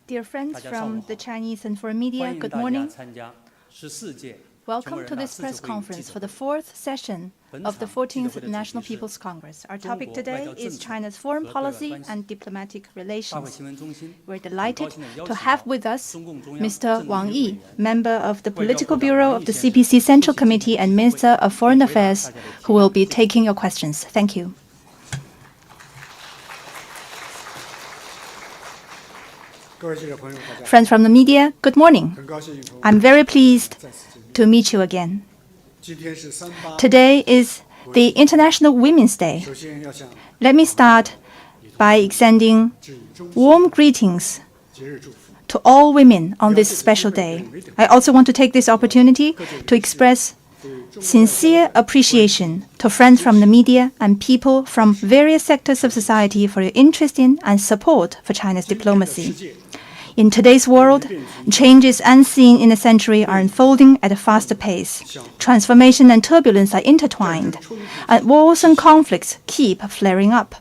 Dear friends from the Chinese and foreign media, good morning. Welcome to this press conference for the fourth session of the 14th National People's Congress. Our topic today is China's foreign policy and diplomatic relations. We're delighted to have with us Mr. Wang Yi, member of the Political Bureau of the CPC Central Committee and Minister of Foreign Affairs, who will be taking your questions. Thank you. Friends from the media, good morning. I'm very pleased to meet you again. Today is the International Women's Day. Let me start by extending warm greetings to all women on this special day. I also want to take this opportunity to express sincere appreciation to friends from the media and people from various sectors of society for your interest in and support for China's diplomacy. In today's world, changes unseen in a century are unfolding at a faster pace. Transformation and turbulence are intertwined, and wars and conflicts keep flaring up.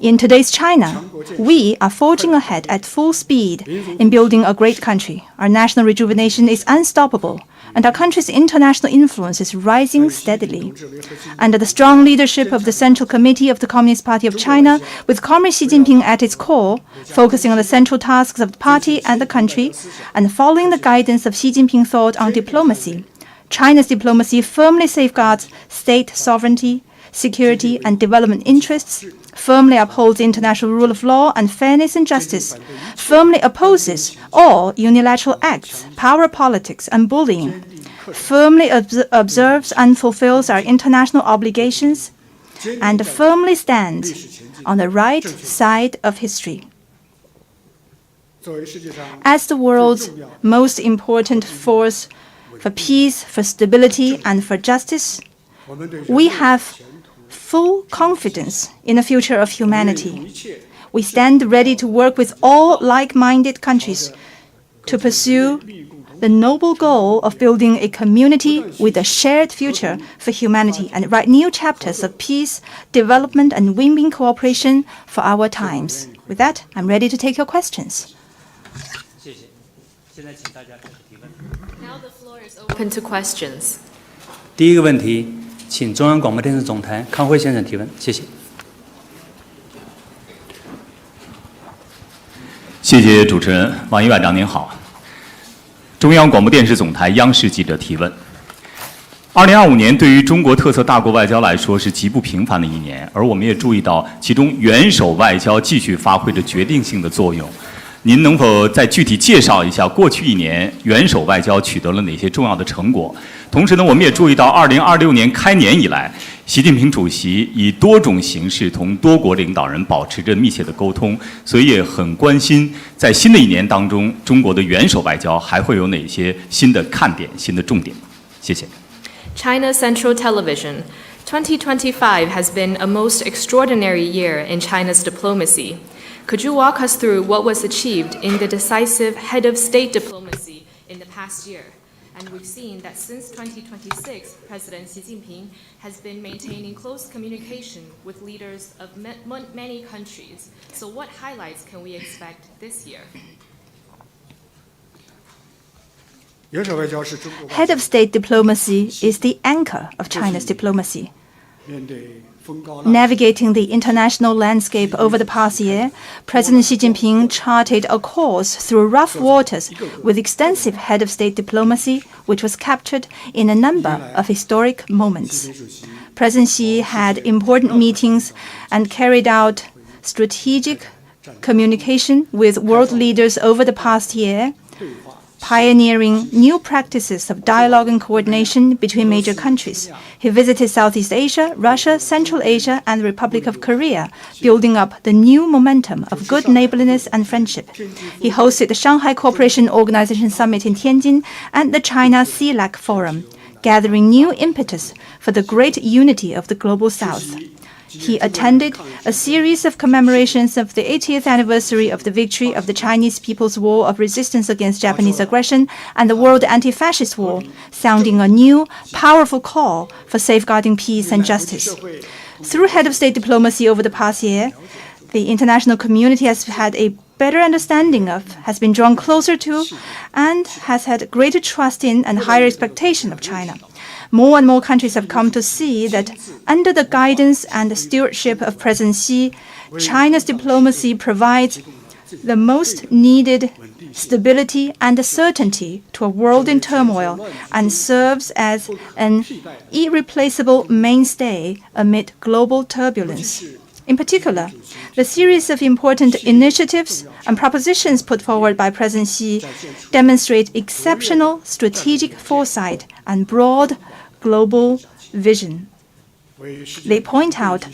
In today's China, we are forging ahead at full speed in building a great country. Our national rejuvenation is unstoppable, and our country's international influence is rising steadily. Under the strong leadership of the Central Committee of the Communist Party of China, with Comrade Xi Jinping at its core, focusing on the central tasks of the party and the country, and following the guidance of Xi Jinping thought on diplomacy, China's diplomacy firmly safeguards state sovereignty, security and development interests, firmly upholds international rule of law and fairness and justice, firmly opposes all unilateral acts, power politics and bullying, firmly observes and fulfills our international obligations, and firmly stands on the right side of history. As the world's most important force for peace, for stability and for justice, we have full confidence in the future of humanity. We stand ready to work with all like-minded countries to pursue the noble goal of building a community with a shared future for humanity and write new chapters of peace, development, and win-win cooperation for our times. With that, I'm ready to take your questions. Now the floor is open to questions. 第一个问题，请中央广播电视总台康辉先生提问，谢谢。谢谢主持人，王毅外长您好。中央广播电视总台央视记者提问：2025年对于中国特色大国外交来说是极不平凡的一年，而我们也注意到其中元首外交继续发挥着决定性的作用。您能否再具体介绍一下过去一年元首外交取得了哪些重要的成果？同时呢，我们也注意到2026年开年以来，习近平主席以多种形式同多国领导人保持着密切的沟通，所以也很关心在新的一年当中，中国的元首外交还会有哪些新的看点、新的重点？谢谢。China Central Television. 2025 has been a most extraordinary year in China's diplomacy. Could you walk us through what was achieved in the decisive head of state diplomacy in the past year? And we've seen that since 2026, President Xi Jinping has been maintaining close communication with leaders of many countries. So what highlights can we expect this year? Head of state diplomacy is the anchor of China's diplomacy. Navigating the international landscape over the past year, President Xi Jinping charted a course through rough waters with extensive head of state diplomacy, which was captured in a number of historic moments. President Xi had important meetings and carried out strategic communication with world leaders over the past year, pioneering new practices of dialogue and coordination between major countries. He visited Southeast Asia, Russia, Central Asia, and the Republic of Korea, building up the new momentum of good neighborliness and friendship. He hosted the Shanghai Cooperation Organization Summit in Tianjin and the China CELAC Forum, gathering new impetus for the great unity of the Global South. He attended a series of commemorations of the 80th anniversary of the victory of the Chinese People's War of Resistance against Japanese aggression and the World Anti-Fascist War, sounding a new, powerful call for safeguarding peace and justice. Through head of state diplomacy over the past year, the international community has had a better understanding of, has been drawn closer to, and has had greater trust in and higher expectation of China. More and more countries have come to see that under the guidance and stewardship of President Xi, China's diplomacy provides the most needed stability and certainty to a world in turmoil and serves as an irreplaceable mainstay amid global turbulence. In particular, the series of important initiatives and propositions put forward by President Xi demonstrate exceptional strategic foresight and broad global vision. They point out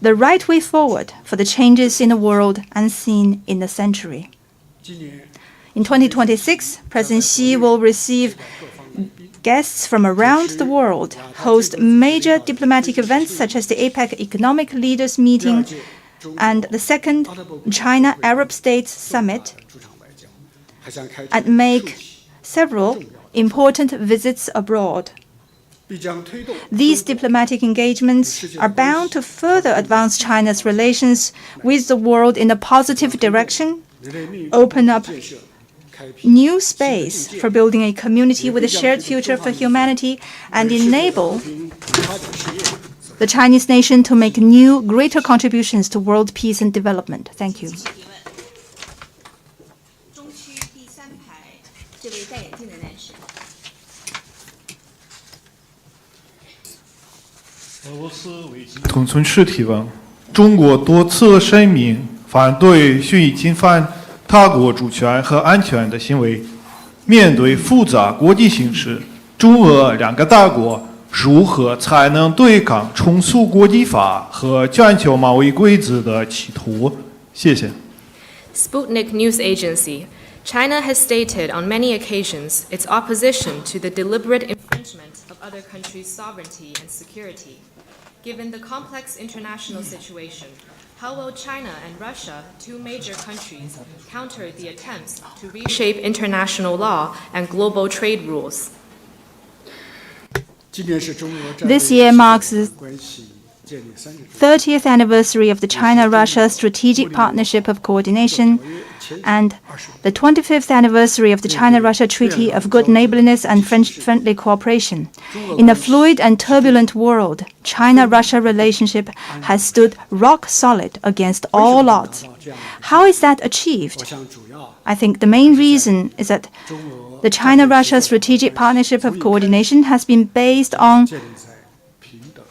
the right way forward for the changes in the world unseen in the century. In 2026, President Xi will receive guests from around the world, host major diplomatic events such as the APEC Economic Leaders Meeting and the Second China-Arab States Summit, and make several important visits abroad. These diplomatic engagements are bound to further advance China's relations with the world in a positive direction, open up new space for building a community with a shared future for humanity, and enable the Chinese nation to make new, greater contributions to world peace and development. Thank you.统村市提问：中国多次声明反对蓄意侵犯他国主权和安全的行为。面对复杂国际形势，中俄两个大国如何才能对抗重塑国际法和全球贸易规则的企图？谢谢。Sputnik News Agency. China has stated on many occasions its opposition to the deliberate infringement of other countries' sovereignty and security. Given the complex international situation, how will China and Russia, two major countries, counter the attempts to reshape international law and global trade rules? This year marks the 30th anniversary of the China-Russia Strategic Partnership of Coordination and the 25th anniversary of the China-Russia Treaty of Good Neighborliness and Friendly Cooperation. In a fluid and turbulent world, China-Russia relationship has stood rock solid against all odds. How is that achieved? I think the main reason is that the China-Russia Strategic Partnership of Coordination has been based on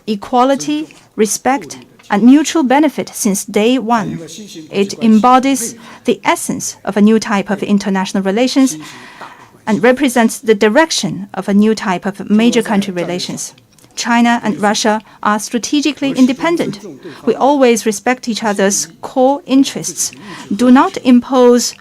equality, respect, and mutual benefit since day one. It embodies the essence of a new type of international relations and represents the direction of a new type of major country relations. China and Russia are strategically independent. We always respect each other's core interests, do not impose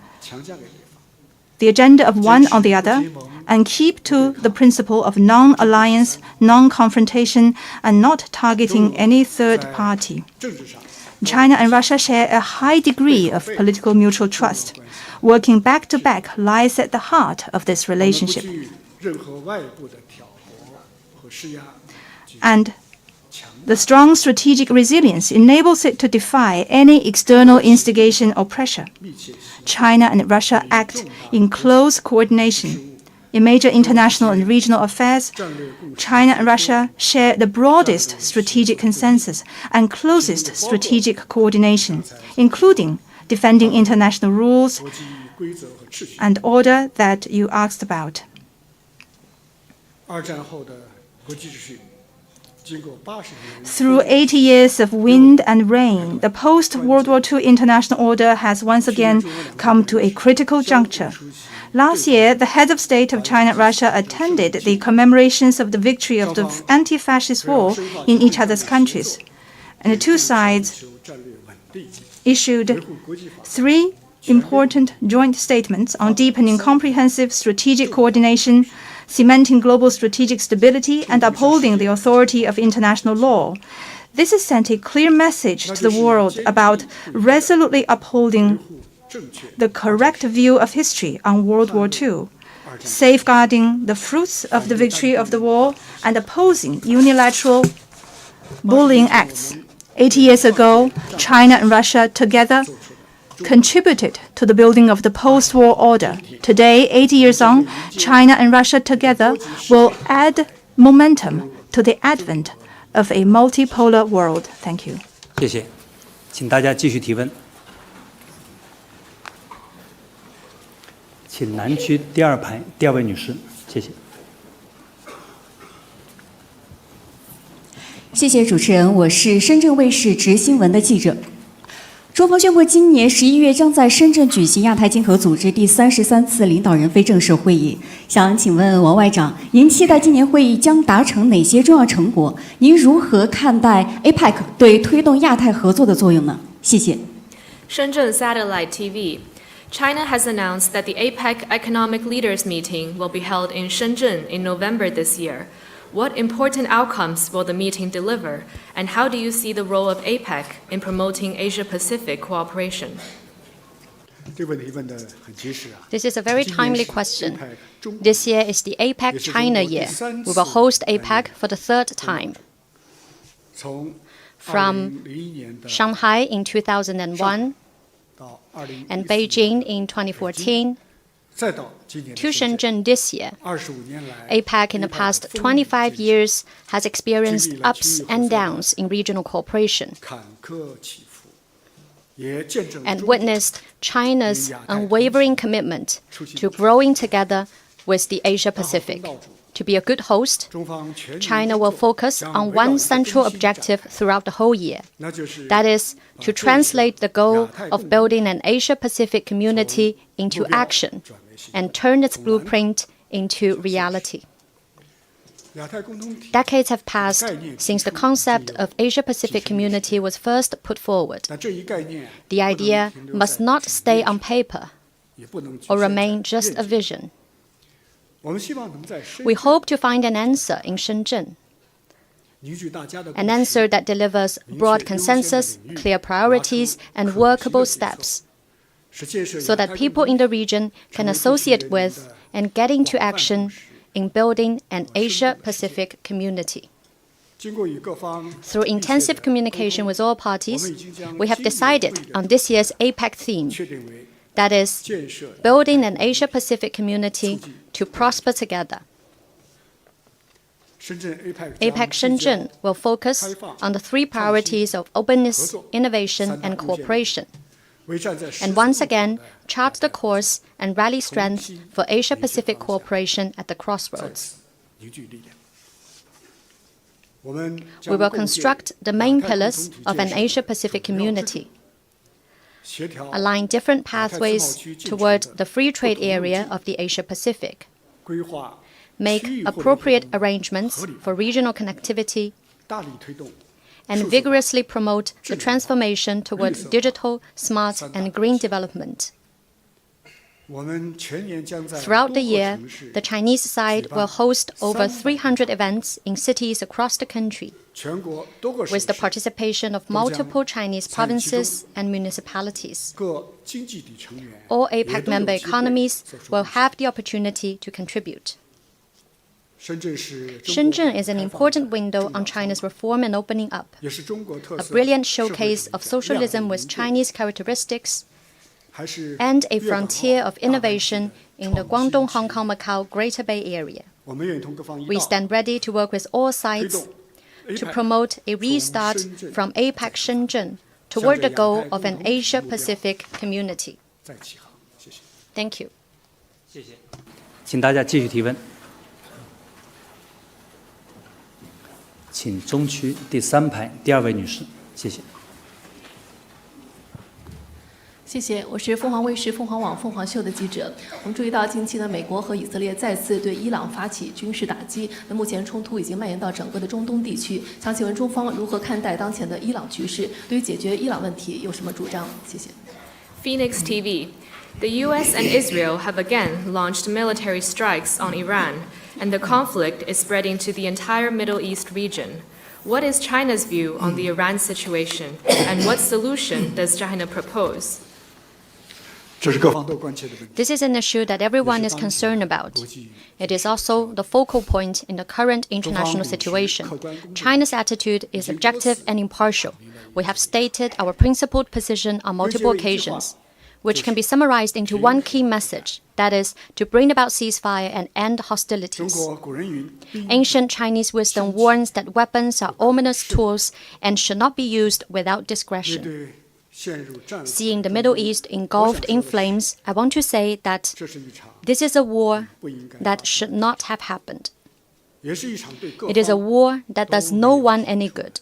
the agenda of one on the other, and keep to the principle of non-alliance, non-confrontation, and not targeting any third party. China and Russia share a high degree of political mutual trust. Working back to back lies at the heart of this relationship. And the strong strategic resilience enables it to defy any external instigation or pressure. China and Russia act in close coordination. In major international and regional affairs, China and Russia share the broadest strategic consensus and closest strategic coordination, including defending international rules and order that you asked about. Through 80 years of wind and rain, the post-World War II international order has once again come to a critical juncture. Last year, the heads of state of China and Russia attended the commemorations of the victory of the anti-fascist war in each other's countries. And the two sides issued 3 important joint statements on deepening comprehensive strategic coordination, cementing global strategic stability, and upholding the authority of international law. This has sent a clear message to the world about resolutely upholding the correct view of history on World War II, safeguarding the fruits of the victory of the war, and opposing unilateral bullying acts. 80 years ago, China and Russia together contributed to the building of the post-war order. Today, 80 years on, China and Russia together will add momentum to the advent of a multipolar world. Thank you. 谢谢，请大家继续提问。请南区第二排第二位女士，谢谢。谢谢主持人，我是深圳卫视直新闻的记者。中方宣布，今年11月将在深圳举行亚太经合组织第33次领导人非正式会议。想请问王外长，您期待今年会议将达成哪些重要成果？您如何看待 APEC 对推动亚太合作的作用呢？谢谢。Shenzhen Satellite TV. China has announced that the APEC Economic Leaders Meeting will be held in Shenzhen in November this year. What important outcomes will the meeting deliver, and how do you see the role of APEC in promoting Asia-Pacific cooperation? This is a very timely question. This year is the APEC China year. We will host APEC for the third time. From Shanghai in 2001 and Beijing in 2014, to Shenzhen this year, APEC in the past 25 years has experienced ups and downs in regional cooperation and witnessed China's unwavering commitment to growing together with the Asia-Pacific. To be a good host, China will focus on one central objective throughout the whole year. That is, to translate the goal of building an Asia-Pacific community into action and turn its blueprint into reality. Decades have passed since the concept of Asia-Pacific community was first put forward. The idea must not stay on paper or remain just a vision. We hope to find an answer in Shenzhen, an answer that delivers broad consensus, clear priorities, and workable steps, so that people in the region can associate with and get into action in building an Asia-Pacific community. Through intensive communication with all parties, we have decided on this year's APEC theme. That is, building an Asia-Pacific community to prosper together. APEC Shenzhen will focus on the three priorities of openness, innovation, and cooperation, and once again chart the course and rally strength for Asia-Pacific cooperation at the crossroads. We will construct the main pillars of an Asia-Pacific community, align different pathways toward the free trade area of the Asia-Pacific, make appropriate arrangements for regional connectivity, and vigorously promote the transformation toward digital, smart, and green development. Throughout the year, the Chinese side will host over 300 events in cities across the country, with the participation of multiple Chinese provinces and municipalities. All APEC member economies will have the opportunity to contribute. Shenzhen is an important window on China's reform and opening up, a brilliant showcase of socialism with Chinese characteristics, and a frontier of innovation in the Guangdong-Hong Kong-Macau Greater Bay Area. We stand ready to work with all sides to promote a restart from APEC Shenzhen toward the goal of an Asia-Pacific community. Thank you. 谢谢，请大家继续提问。请中区第三排第二位女士，谢谢。谢谢，我是凤凰卫视、凤凰网、凤凰秀的记者。我们注意到，近期呢，美国和以色列再次对伊朗发起军事打击。那目前冲突已经蔓延到整个的中东地区。想请问中方如何看待当前的伊朗局势？对于解决伊朗问题有什么主张？谢谢。Phoenix TV. The U.S. and Israel have again launched military strikes on Iran, and the conflict is spreading to the entire Middle East region. What is China's view on the Iran situation, and what solution does China propose? This is an issue that everyone is concerned about. It is also the focal point in the current international situation. China's attitude is objective and impartial. We have stated our principled position on multiple occasions, which can be summarized into one key message, that is, to bring about ceasefire and end hostilities. Ancient Chinese wisdom warns that weapons are ominous tools and should not be used without discretion. Seeing the Middle East engulfed in flames, I want to say that this is a war that should not have happened. It is a war that does no one any good.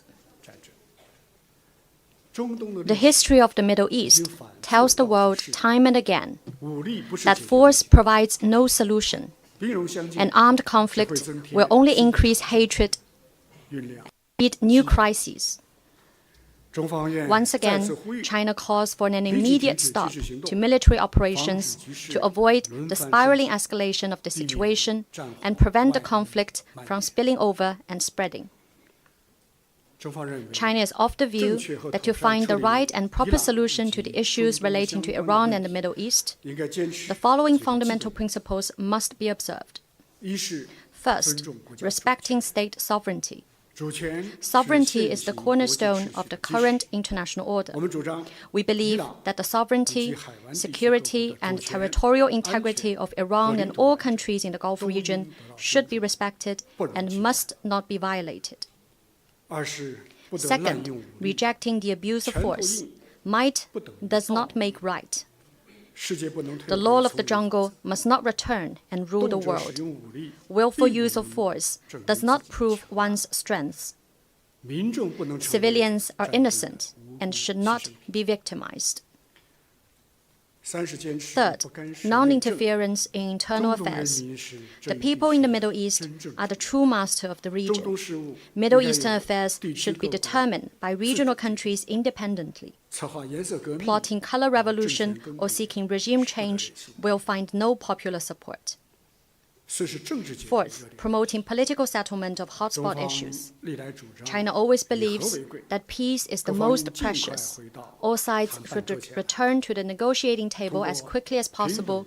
The history of the Middle East tells the world time and again that force provides no solution, and armed conflict will only increase hatred and lead new crises. Once again, China calls for an immediate stop to military operations to avoid the spiraling escalation of the situation and prevent the conflict from spilling over and spreading. China is of the view that to find the right and proper solution to the issues relating to Iran and the Middle East, the following fundamental principles must be observed. First, respecting state sovereignty. Sovereignty is the cornerstone of the current international order. We believe that the sovereignty, security, and territorial integrity of Iran and all countries in the Gulf region should be respected and must not be violated. Second, rejecting the abuse of force. Might does not make right. The law of the jungle must not return and rule the world. Willful use of force does not prove one's strength. Civilians are innocent and should not be victimized. Third, non-interference in internal affairs. The people in the Middle East are the true master of the region. Middle Eastern affairs should be determined by regional countries independently. Plotting color revolution or seeking regime change will find no popular support. Fourth, promoting political settlement of hotspot issues. China always believes that peace is the most precious. All sides should return to the negotiating table as quickly as possible,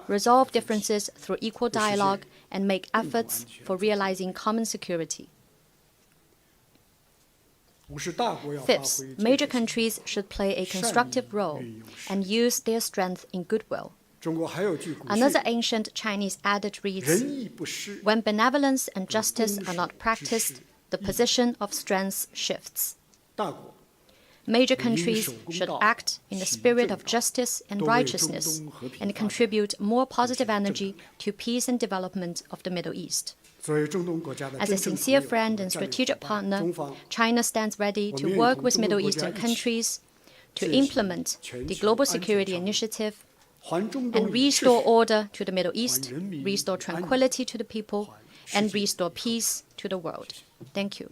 resolve differences through equal dialogue, and make efforts for realizing common security. Fifth, major countries should play a constructive role and use their strength in goodwill. Another ancient Chinese adage reads, "When benevolence and justice are not practiced, the position of strength shifts." Major countries should act in the spirit of justice and righteousness and contribute more positive energy to peace and development of the Middle East. As a sincere friend and strategic partner, China stands ready to work with Middle Eastern countries to implement the Global Security Initiative and restore order to the Middle East, restore tranquility to the people, and restore peace to the world. Thank you.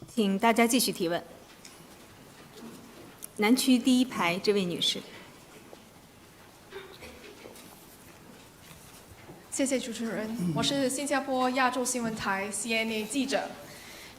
请大家继续提问。南区第一排这位女士。谢谢主持人，我是新加坡亚洲新闻台 CNA 记者。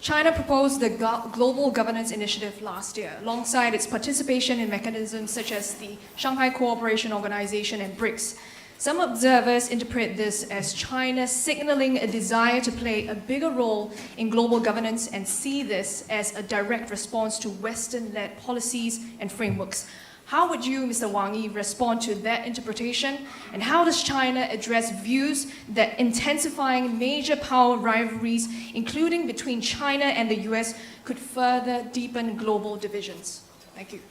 China proposed the Global Governance Initiative last year, alongside its participation in mechanisms such as the Shanghai Cooperation Organization and BRICS. Some observers interpret this as China signaling a desire to play a bigger role in global governance and see this as a direct response to Western-led policies and frameworks. How would you, Mr. Wang Yi, respond to that interpretation? And how does China address views that intensifying major power rivalries, including between China and the US, could further deepen global divisions? Thank you.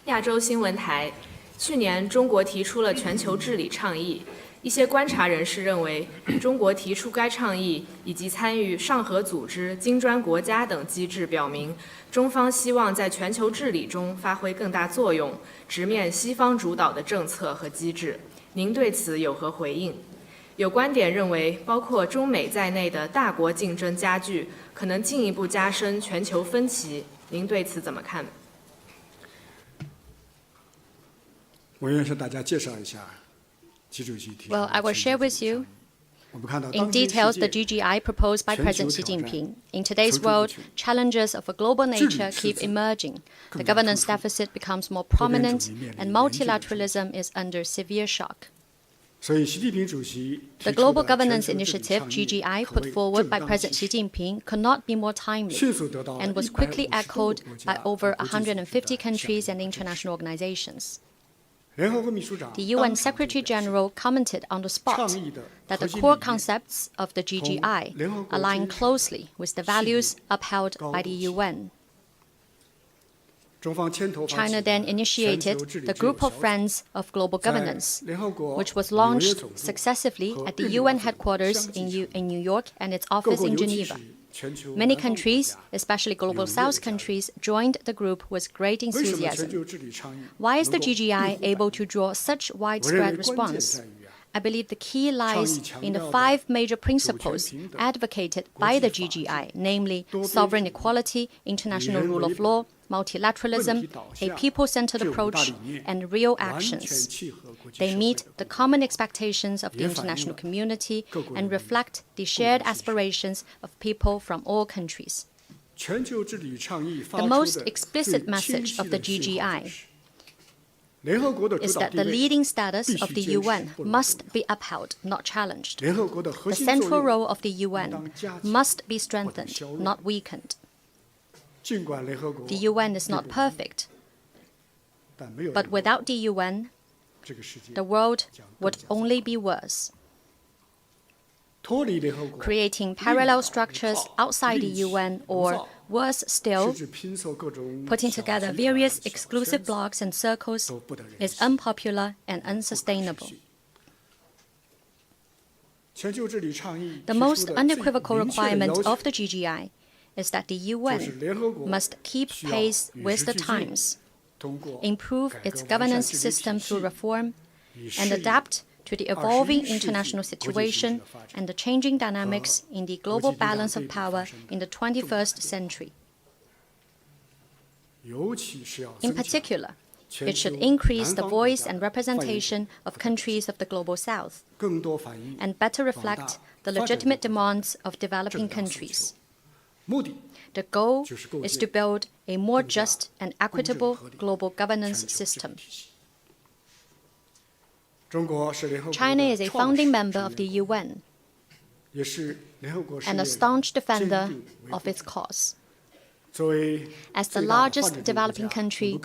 亚洲新闻台，去年中国提出了全球治理倡议。一些观察人士认为，中国提出该倡议以及参与上合组织、金砖国家等机制，表明中方希望在全球治理中发挥更大作用，直面西方主导的政策和机制。您对此有何回应？有观点认为，包括中美在内的大国竞争加剧，可能进一步加深全球分歧。您对此怎么看？我愿向大家介绍一下。 Well, I will share with you in details the GGI proposed by President Xi Jinping. In today's world, challenges of a global nature keep emerging. The governance deficit becomes more prominent, and multilateralism is under severe shock. The Global Governance Initiative, GGI, put forward by President Xi Jinping could not be more timely and was quickly echoed by over 150 countries and international organizations. The UN Secretary-General commented on the spot that the core concepts of the GGI align closely with the values upheld by the UN. China then initiated the Group of Friends of Global Governance, which was launched successively at the UN headquarters in New York and its office in Geneva. Many countries, especially Global South countries, joined the group with great enthusiasm. Why is the GGI able to draw such widespread response? I believe the key lies in the 5 major principles advocated by the GGI, namely sovereign equality, international rule of law, multilateralism, a people-centered approach, and real actions. They meet the common expectations of the international community and reflect the shared aspirations of people from all countries. The most explicit message of the GGI is that the leading status of the UN must be upheld, not challenged. The central role of the UN must be strengthened, not weakened. The UN is not perfect, but without the UN, the world would only be worse. Creating parallel structures outside the UN, or worse still, putting together various exclusive blocs and circles, is unpopular and unsustainable. The most unequivocal requirement of the GGI is that the UN must keep pace with the times, improve its governance system through reform, and adapt to the evolving international situation and the changing dynamics in the global balance of power in the 21st century. In particular, it should increase the voice and representation of countries of the Global South and better reflect the legitimate demands of developing countries. The goal is to build a more just and equitable global governance system. China is a founding member of the UN and a staunch defender of its cause. As the largest developing country,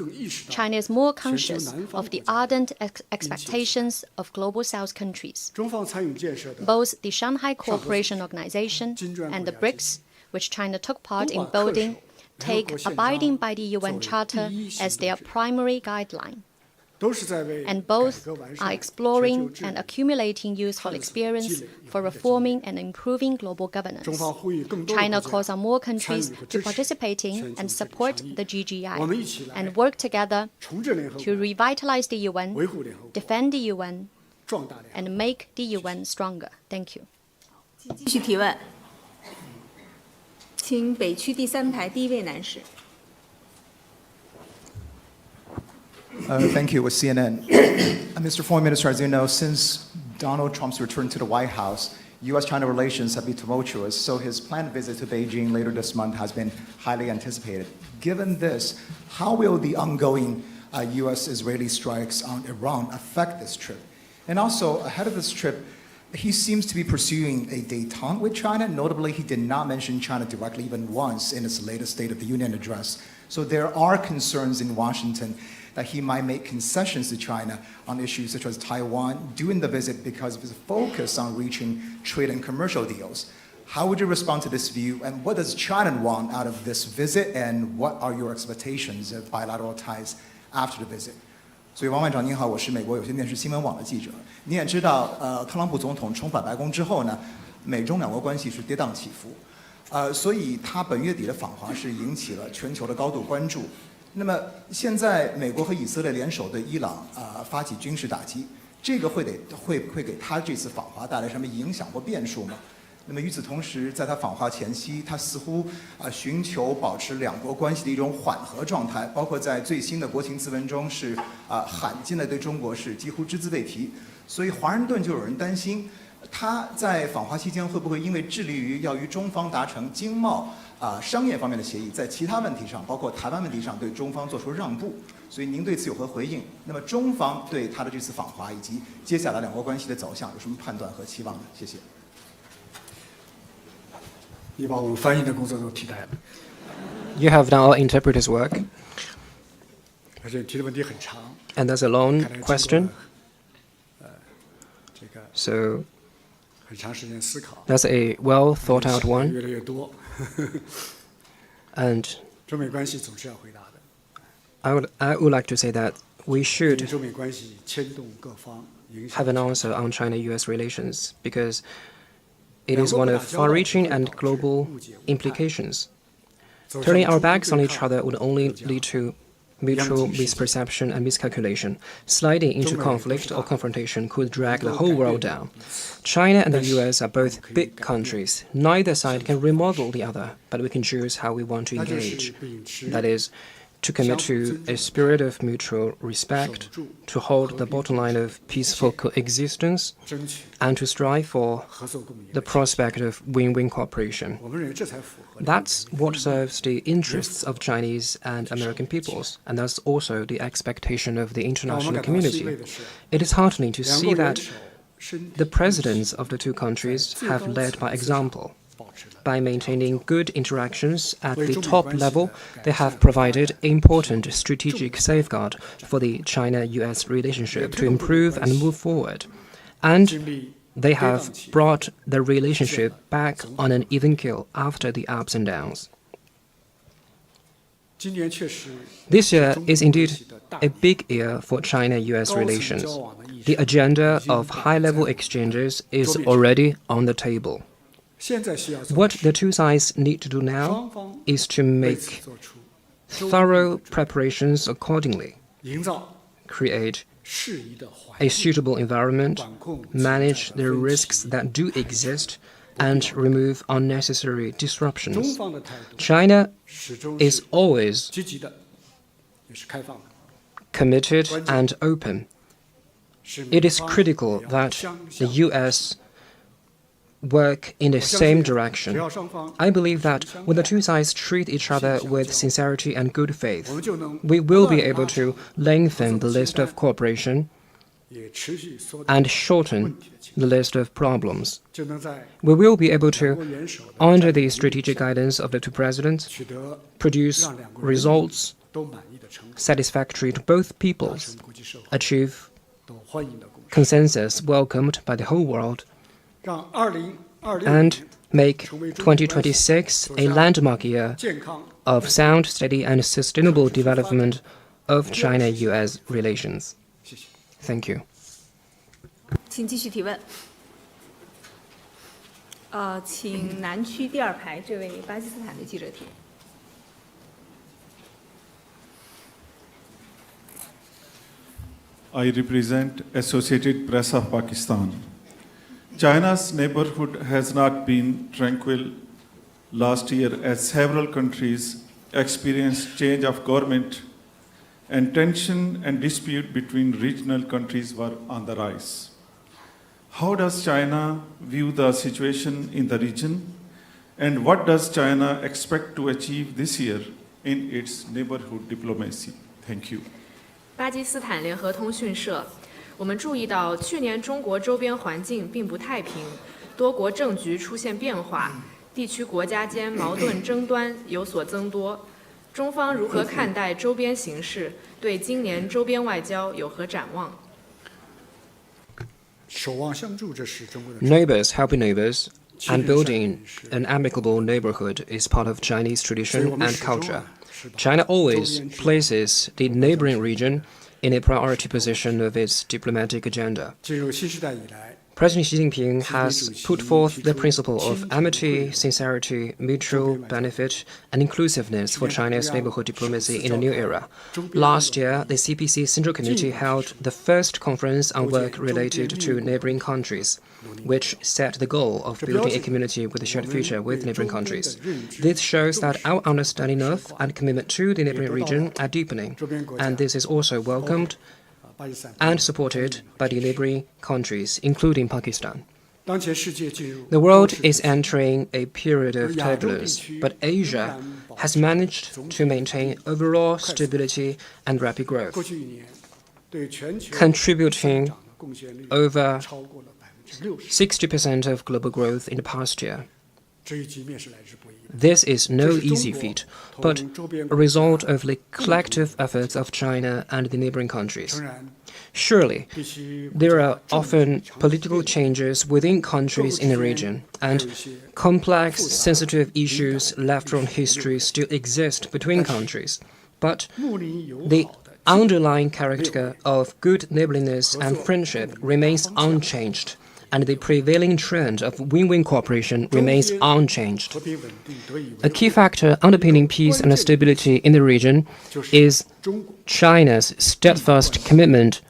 China is more conscious of the ardent expectations of Global South countries. Both the Shanghai Cooperation Organization and the BRICS, which China took part in building, take abiding by the UN Charter as their primary guideline. And both are exploring and accumulating useful experience for reforming and improving global governance. China calls on more countries to participate in and support the GGI and work together to revitalize the UN, defend the UN, and make the UN stronger. Thank you. 继续提问，请北区第3排第1位男士。Thank you. With CNN. Mr. Foreign Minister, as you know, since Donald Trump's return to the White House, U.S.-China relations have been tumultuous, so his planned visit to Beijing later this month has been highly anticipated. Given this, how will the ongoing U.S.-Israeli strikes on Iran affect this trip? And also, ahead of this trip, he seems to be pursuing a détente with China. Notably, he did not mention China directly even once in his latest State of the Union address. So there are concerns in Washington that he might make concessions to China on issues such as Taiwan during the visit because of his focus on reaching trade and commercial deals. How would you respond to this view, and what does China want out of this visit, and what are your expectations of bilateral ties after the visit? 所以王院长您好，我是美国有线电视新闻网的记者。你也知道，特朗普总统重返白宫之后呢，美中两国关系是跌宕起伏，所以他本月底的访华是引起了全球的高度关注。那么现在美国和以色列联手对伊朗发起军事打击，这个会给他这次访华带来什么影响或变数吗？那么与此同时，在他访华前夕，他似乎寻求保持两国关系的一种缓和状态，包括在最新的国情咨文中是罕见的对中国是几乎只字未提。所以华盛顿就有人担心，他在访华期间会不会因为致力于要与中方达成经贸商业方面的协议，在其他问题上，包括台湾问题上，对中方做出让步？所以您对此有何回应？那么中方对他的这次访华以及接下来两国关系的走向有什么判断和期望呢？谢谢。你把我们翻译的工作都替代了。You have done all interpreters' work. 而且提的问题很长。And that's a long question. So that's a well thought out one. 越来越多。And 中美关系总是要回答的。I would like to say that we should 中美关系牵动各方，影响 have an answer on China-US relations because it is one of far-reaching and global implications. Turning our backs on each other would only lead to mutual misperception and miscalculation. Sliding into conflict or confrontation could drag the whole world down. China and the US are both big countries. Neither side can remodel the other, but we can choose how we want to engage. That is, to commit to a spirit of mutual respect, to hold the bottom line of peaceful coexistence, and to strive for the prospect of win-win cooperation. That's what serves the interests of Chinese and American peoples, and that's also the expectation of the international community. It is heartening to see that the presidents of the two countries have led by example. By maintaining good interactions at the top level, they have provided important strategic safeguard for the China-US relationship to improve and move forward. And they have brought the relationship back on an even keel after the ups and downs. This year is indeed a big year for China-US relations. The agenda of high-level exchanges is already on the table. What the two sides need to do now is to make thorough preparations accordingly, create a suitable environment, manage the risks that do exist, and remove unnecessary disruptions. China is always committed and open. It is critical that the US work in the same direction. I believe that when the two sides treat each other with sincerity and good faith, we will be able to lengthen the list of cooperation and shorten the list of problems. We will be able to, under the strategic guidance of the two presidents, produce results satisfactory to both peoples, achieve consensus welcomed by the whole world, and make 2026 a landmark year of sound, steady, and sustainable development of China-US relations. Thank you. 请继续提问。请南区第二排这位巴基斯坦的记者提。I represent Associated Press of Pakistan. China's neighborhood has not been tranquil last year as several countries experienced change of government and tension and dispute between regional countries were on the rise. How does China view the situation in the region, and what does China expect to achieve this year in its neighborhood diplomacy? Thank you. 巴基斯坦联合通讯社，我们注意到去年中国周边环境并不太平，多国政局出现变化，地区国家间矛盾争端有所增多。中方如何看待周边形势？对今年周边外交有何展望？ Neighbors helping neighbors and building an amicable neighborhood is part of Chinese tradition and culture. China always places the neighboring region in a priority position of its diplomatic agenda. President Xi Jinping has put forth the principle of amity, sincerity, mutual benefit, and inclusiveness for China's neighborhood diplomacy in a new era. Last year, the CPC Central Committee held the first conference on work related to neighboring countries, which set the goal of building a community with a shared future with neighboring countries. This shows that our understanding of and commitment to the neighboring region are deepening, and this is also welcomed and supported by the neighboring countries, including Pakistan. The world is entering a period of turbulence, but Asia has managed to maintain overall stability and rapid growth, contributing over 60% of global growth in the past year. This is no easy feat, but a result of the collective efforts of China and the neighboring countries. Surely, there are often political changes within countries in the region, and complex, sensitive issues left from history still exist between countries. But the underlying character of good neighborliness and friendship remains unchanged, and the prevailing trend of win-win cooperation remains unchanged. A key factor underpinning peace and stability in the region is China's steadfast commitment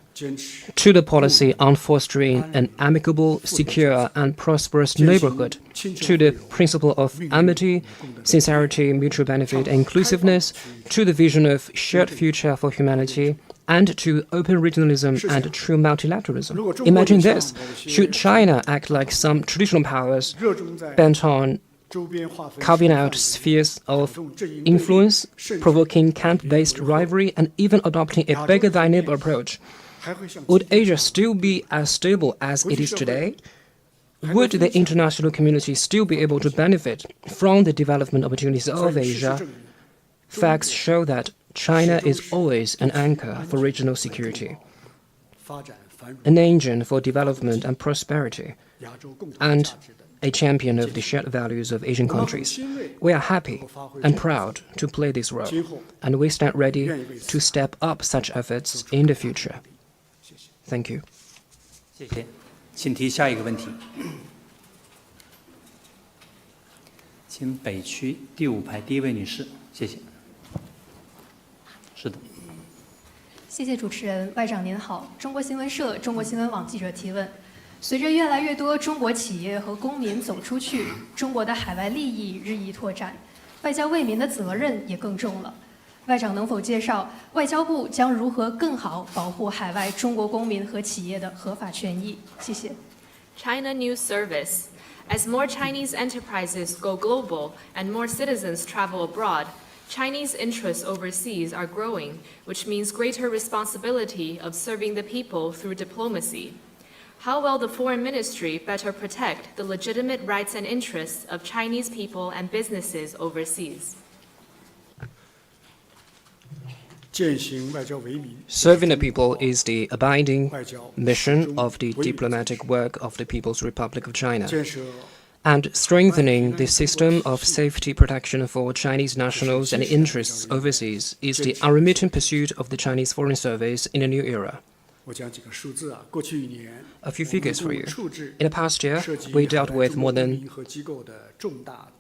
to the policy on fostering an amicable, secure, and prosperous neighborhood, to the principle of amity, sincerity, mutual benefit, and inclusiveness, to the vision of shared future for humanity, and to open regionalism and true multilateralism. Imagine this: should China act like some traditional powers bent on carving out spheres of influence, provoking camp-based rivalry, and even adopting a bigger-than-ever approach, would Asia still be as stable as it is today? Would the international community still be able to benefit from the development opportunities of Asia? Facts show that China is always an anchor for regional security, an engine for development and prosperity, and a champion of the shared values of Asian countries. We are happy and proud to play this role, and we stand ready to step up such efforts in the future. Thank you. 谢谢，请提下一个问题。请北区第5排第1位女士，谢谢。是的。谢谢主持人，外长您好。中国新闻社、中国新闻网记者提问：随着越来越多中国企业和公民走出去，中国的海外利益日益拓展，外交为民的责任也更重了。外长能否介绍外交部将如何更好保护海外中国公民和企业的合法权益？谢谢。China News Service. As more Chinese enterprises go global and more citizens travel abroad, Chinese interests overseas are growing, which means greater responsibility of serving the people through diplomacy. How will the Foreign Ministry better protect the legitimate rights and interests of Chinese people and businesses overseas? Serving the people is the abiding mission of the diplomatic work of the People's Republic of China. And strengthening the system of safety protection for Chinese nationals and interests overseas is the unremitting pursuit of the Chinese Foreign Service in a new era. A few figures for you. In the past year, we dealt with more than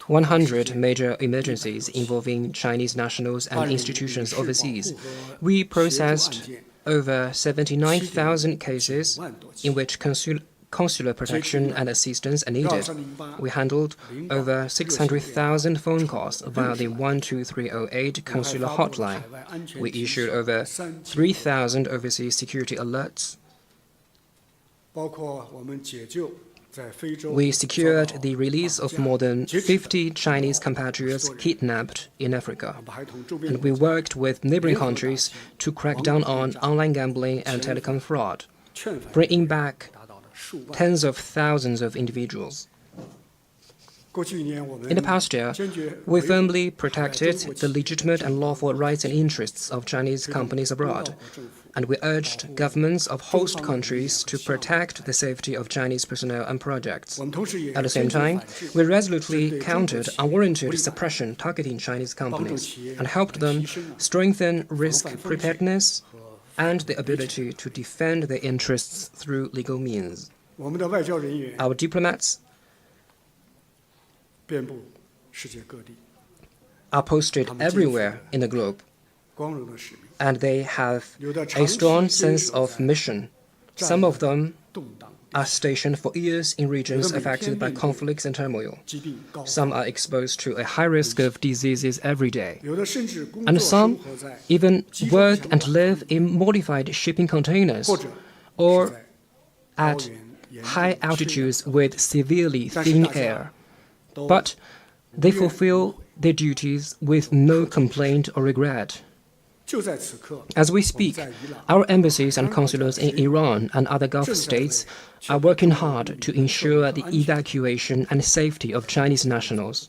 100 major emergencies involving Chinese nationals and institutions overseas. We processed over 79,000 cases in which consular protection and assistance are needed. We handled over 600,000 phone calls via the 12308 consular hotline. We issued over 3,000 overseas security alerts. We secured the release of more than 50 Chinese compatriots kidnapped in Africa. And we worked with neighboring countries to crack down on online gambling and telecom fraud, bringing back tens of thousands of individuals. In the past year, we firmly protected the legitimate and lawful rights and interests of Chinese companies abroad, and we urged governments of host countries to protect the safety of Chinese personnel and projects. At the same time, we resolutely countered unwarranted suppression targeting Chinese companies and helped them strengthen risk preparedness and the ability to defend their interests through legal means. Our diplomats are posted everywhere in the globe, and they have a strong sense of mission. Some of them are stationed for years in regions affected by conflicts and turmoil. Some are exposed to a high risk of diseases every day. And some even work and live in modified shipping containers or at high altitudes with severely thin air, but they fulfill their duties with no complaint or regret. As we speak, our embassies and consulates in Iran and other Gulf states are working hard to ensure the evacuation and safety of Chinese nationals.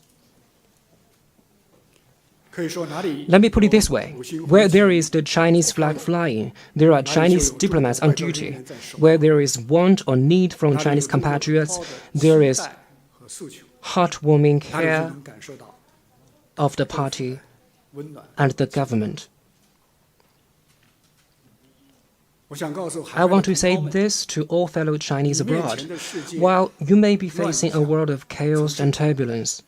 Let me put it this way. Where there is the Chinese flag flying, there are Chinese diplomats on duty. Where there is want or need from Chinese compatriots, there is heartwarming care of the party and the government. I want to say this to all fellow Chinese abroad. While you may be facing a world of chaos and turbulence,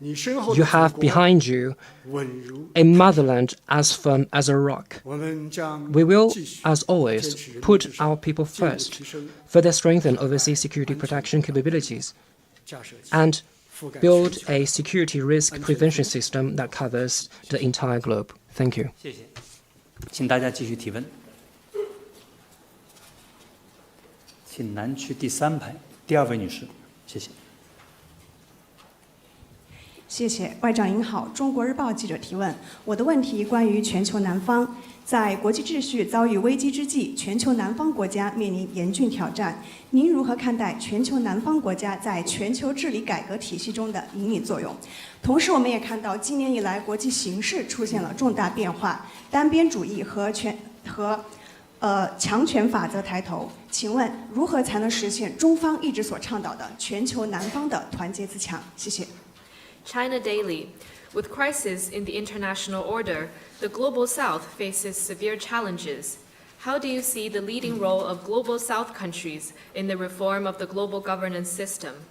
you have behind you a motherland as firm as a rock. We will, as always, put our people first, further strengthen overseas security protection capabilities, and build a security risk prevention system that covers the entire globe. Thank you. 谢谢，请大家继续提问。请南区第3排第2位女士，谢谢。谢谢，外长您好，中国日报记者提问。我的问题关于全球南方，在国际秩序遭遇危机之际，全球南方国家面临严峻挑战。您如何看待全球南方国家在全球治理改革体系中的引领作用？同时，我们也看到今年以来国际形势出现了重大变化，单边主义和强权法则抬头。请问，如何才能实现中方一直所倡导的全球南方的团结自强？谢谢。China Daily. With crisis in the international order, the Global South faces severe challenges. How do you see the leading role of Global South countries in the reform of the global governance system?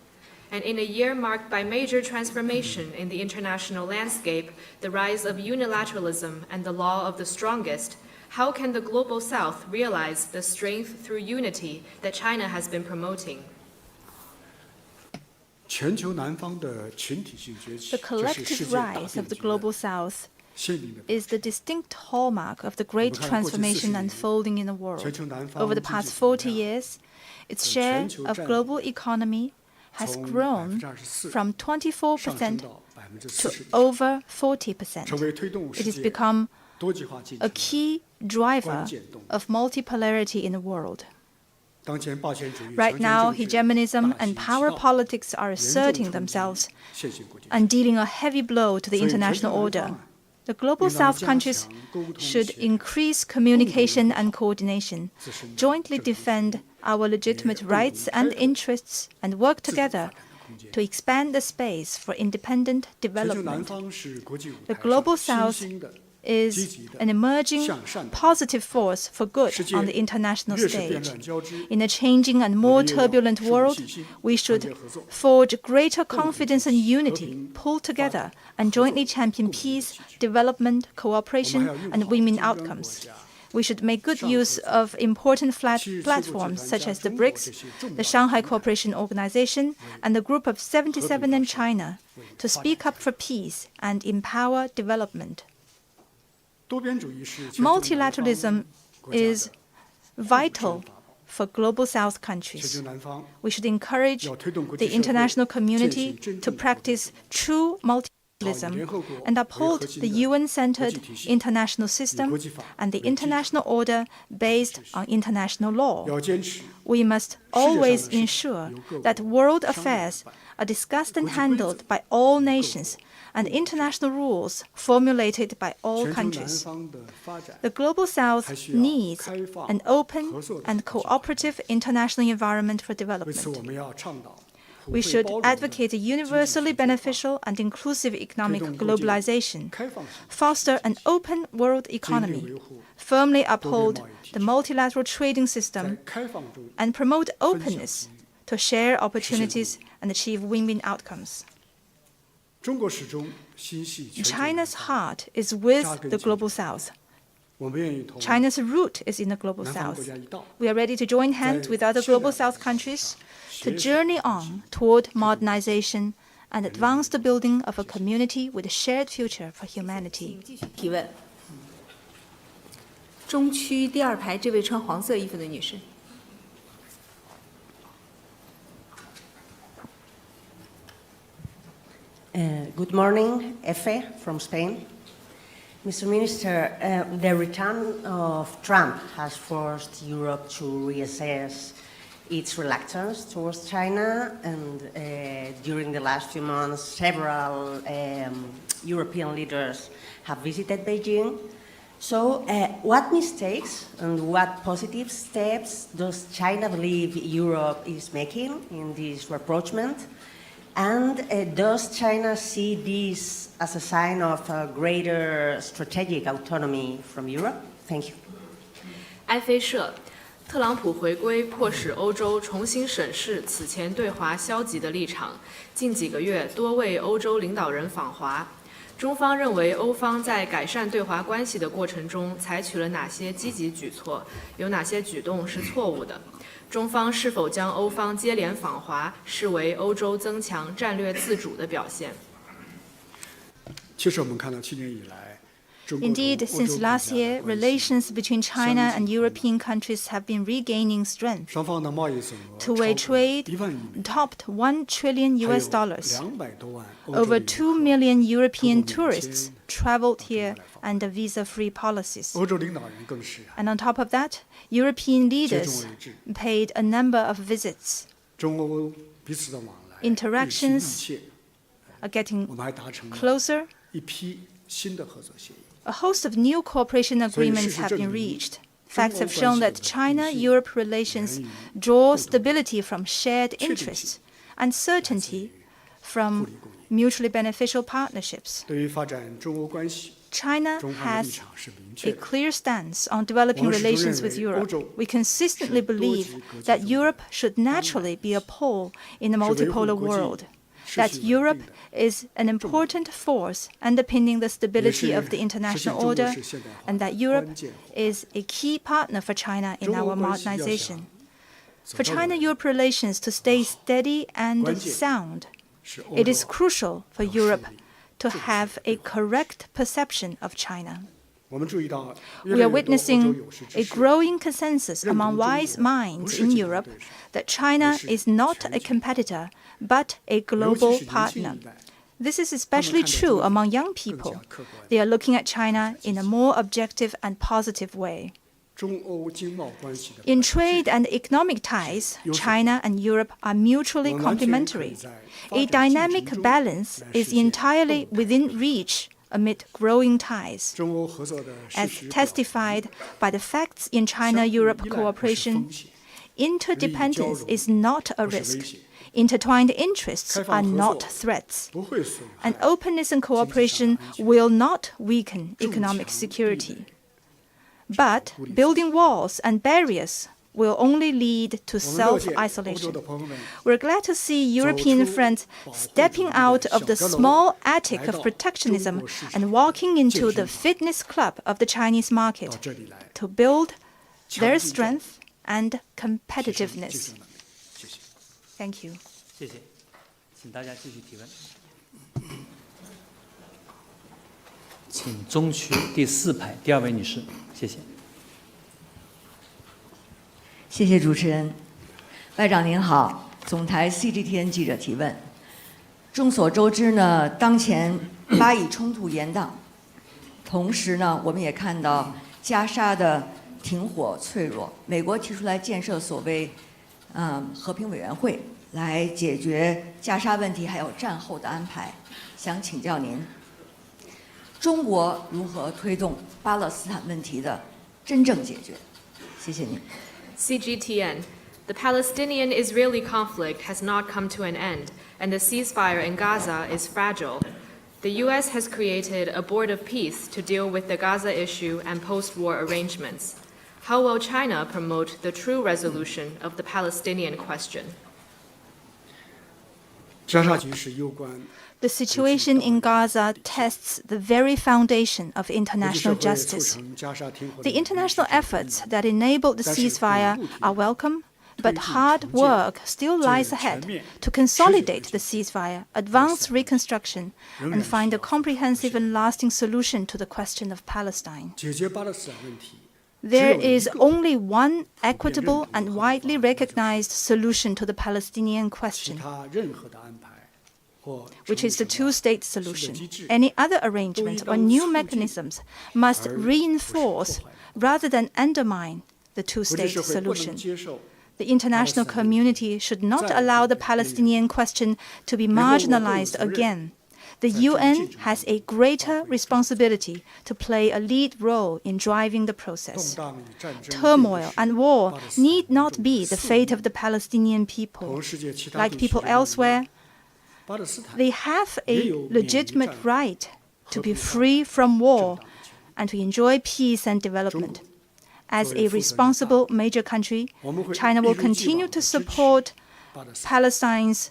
And in a year marked by major transformation in the international landscape, the rise of unilateralism and the law of the strongest, how can the Global South realize the strength through unity that China has been promoting? The collective rise of the Global South is the distinct hallmark of the great transformation unfolding in the world. Over the past 40 years, its share of global economy has grown from 24% to over 40%. It has become a key driver of multipolarity in the world. Right now, hegemonism and power politics are asserting themselves and dealing a heavy blow to the international order. The Global South countries should increase communication and coordination, jointly defend our legitimate rights and interests, and work together to expand the space for independent development. The Global South is an emerging positive force for good on the international stage. In a changing and more turbulent world, we should forge greater confidence and unity, pull together, and jointly champion peace, development, cooperation, and win-win outcomes. We should make good use of important platforms such as the BRICS, the Shanghai Cooperation Organization, and the Group of 77 and China to speak up for peace and empower development. Multilateralism is vital for Global South countries. We should encourage the international community to practice true multilateralism and uphold the UN-centered international system and the international order based on international law. We must always ensure that world affairs are discussed and handled by all nations and international rules formulated by all countries. The Global South needs an open and cooperative international environment for development. We should advocate a universally beneficial and inclusive economic globalization, foster an open world economy, firmly uphold the multilateral trading system, and promote openness to share opportunities and achieve win-win outcomes. China's heart is with the Global South. China's root is in the Global South. We are ready to join hands with other Global South countries to journey on toward modernization and advance the building of a community with a shared future for humanity. 提问。中区第2排这位穿黄色衣服的女士。Good morning, Efe from Spain. Mr. Minister, the return of Trump has forced Europe to reassess its reluctance towards China, and during the last few months, several European leaders have visited Beijing. So, what mistakes and what positive steps does China believe Europe is making in this rapprochement? And does China see this as a sign of greater strategic autonomy from Europe? Thank you. 埃菲社，特朗普回归迫使欧洲重新审视此前对华消极的立场。近几个月，多位欧洲领导人访华。中方认为，欧方在改善对华关系的过程中采取了哪些积极举措？有哪些举动是错误的？中方是否将欧方接连访华视为欧洲增强战略自主的表现？其实我们看到去年以来。 Indeed, since last year, relations between China and European countries have been regaining strength. Two-way trade topped $1 trillion. Over 2 million European tourists traveled here under visa-free policies. And on top of that, European leaders paid a number of visits. Interactions are getting closer. A host of new cooperation agreements have been reached. Facts have shown that China-Europe relations draw stability from shared interests and certainty from mutually beneficial partnerships. China has a clear stance on developing relations with Europe. We consistently believe that Europe should naturally be a pole in the multipolar world, that Europe is an important force underpinning the stability of the international order, and that Europe is a key partner for China in our modernization. For China-Europe relations to stay steady and sound, it is crucial for Europe to have a correct perception of China. We are witnessing a growing consensus among wise minds in Europe that China is not a competitor, but a global partner. This is especially true among young people. They are looking at China in a more objective and positive way. In trade and economic ties, China and Europe are mutually complementary. A dynamic balance is entirely within reach amid growing ties. As testified by the facts in China-Europe cooperation, interdependence is not a risk. Intertwined interests are not threats. And openness and cooperation will not weaken economic security. But building walls and barriers will only lead to self-isolation. We're glad to see European friends stepping out of the small attic of protectionism and walking into the fitness club of the Chinese market to build their strength and competitiveness. Thank you. 谢谢，请大家继续提问。请中区第4排第2位女士，谢谢。谢谢主持人，外长您好，总台 CGTN 记者提问。众所周知呢，当前巴以冲突延宕，同时呢，我们也看到加沙的停火脆弱。美国提出来建设所谓和平委员会，来解决加沙问题，还有战后的安排。想请教您，中国如何推动巴勒斯坦问题的真正解决？谢谢您。 CGTN. The Palestinian-Israeli conflict has not come to an end, and the ceasefire in Gaza is fragile. The U.S. has created a board of peace to deal with the Gaza issue and post-war arrangements. How will China promote the true resolution of the Palestinian question? The situation in Gaza tests the very foundation of international justice. The international efforts that enabled the ceasefire are welcome, but hard work still lies ahead to consolidate the ceasefire, advance reconstruction, and find a comprehensive and lasting solution to the question of Palestine. There is only one equitable and widely recognized solution to the Palestinian question. which is the two-state solution. Any other arrangement or new mechanisms must reinforce rather than undermine the two-state solution. The international community should not allow the Palestinian question to be marginalized again. The UN has a greater responsibility to play a lead role in driving the process. Turmoil and war need not be the fate of the Palestinian people. Like people elsewhere, they have a legitimate right to be free from war and to enjoy peace and development. As a responsible major country, China will continue to support Palestine's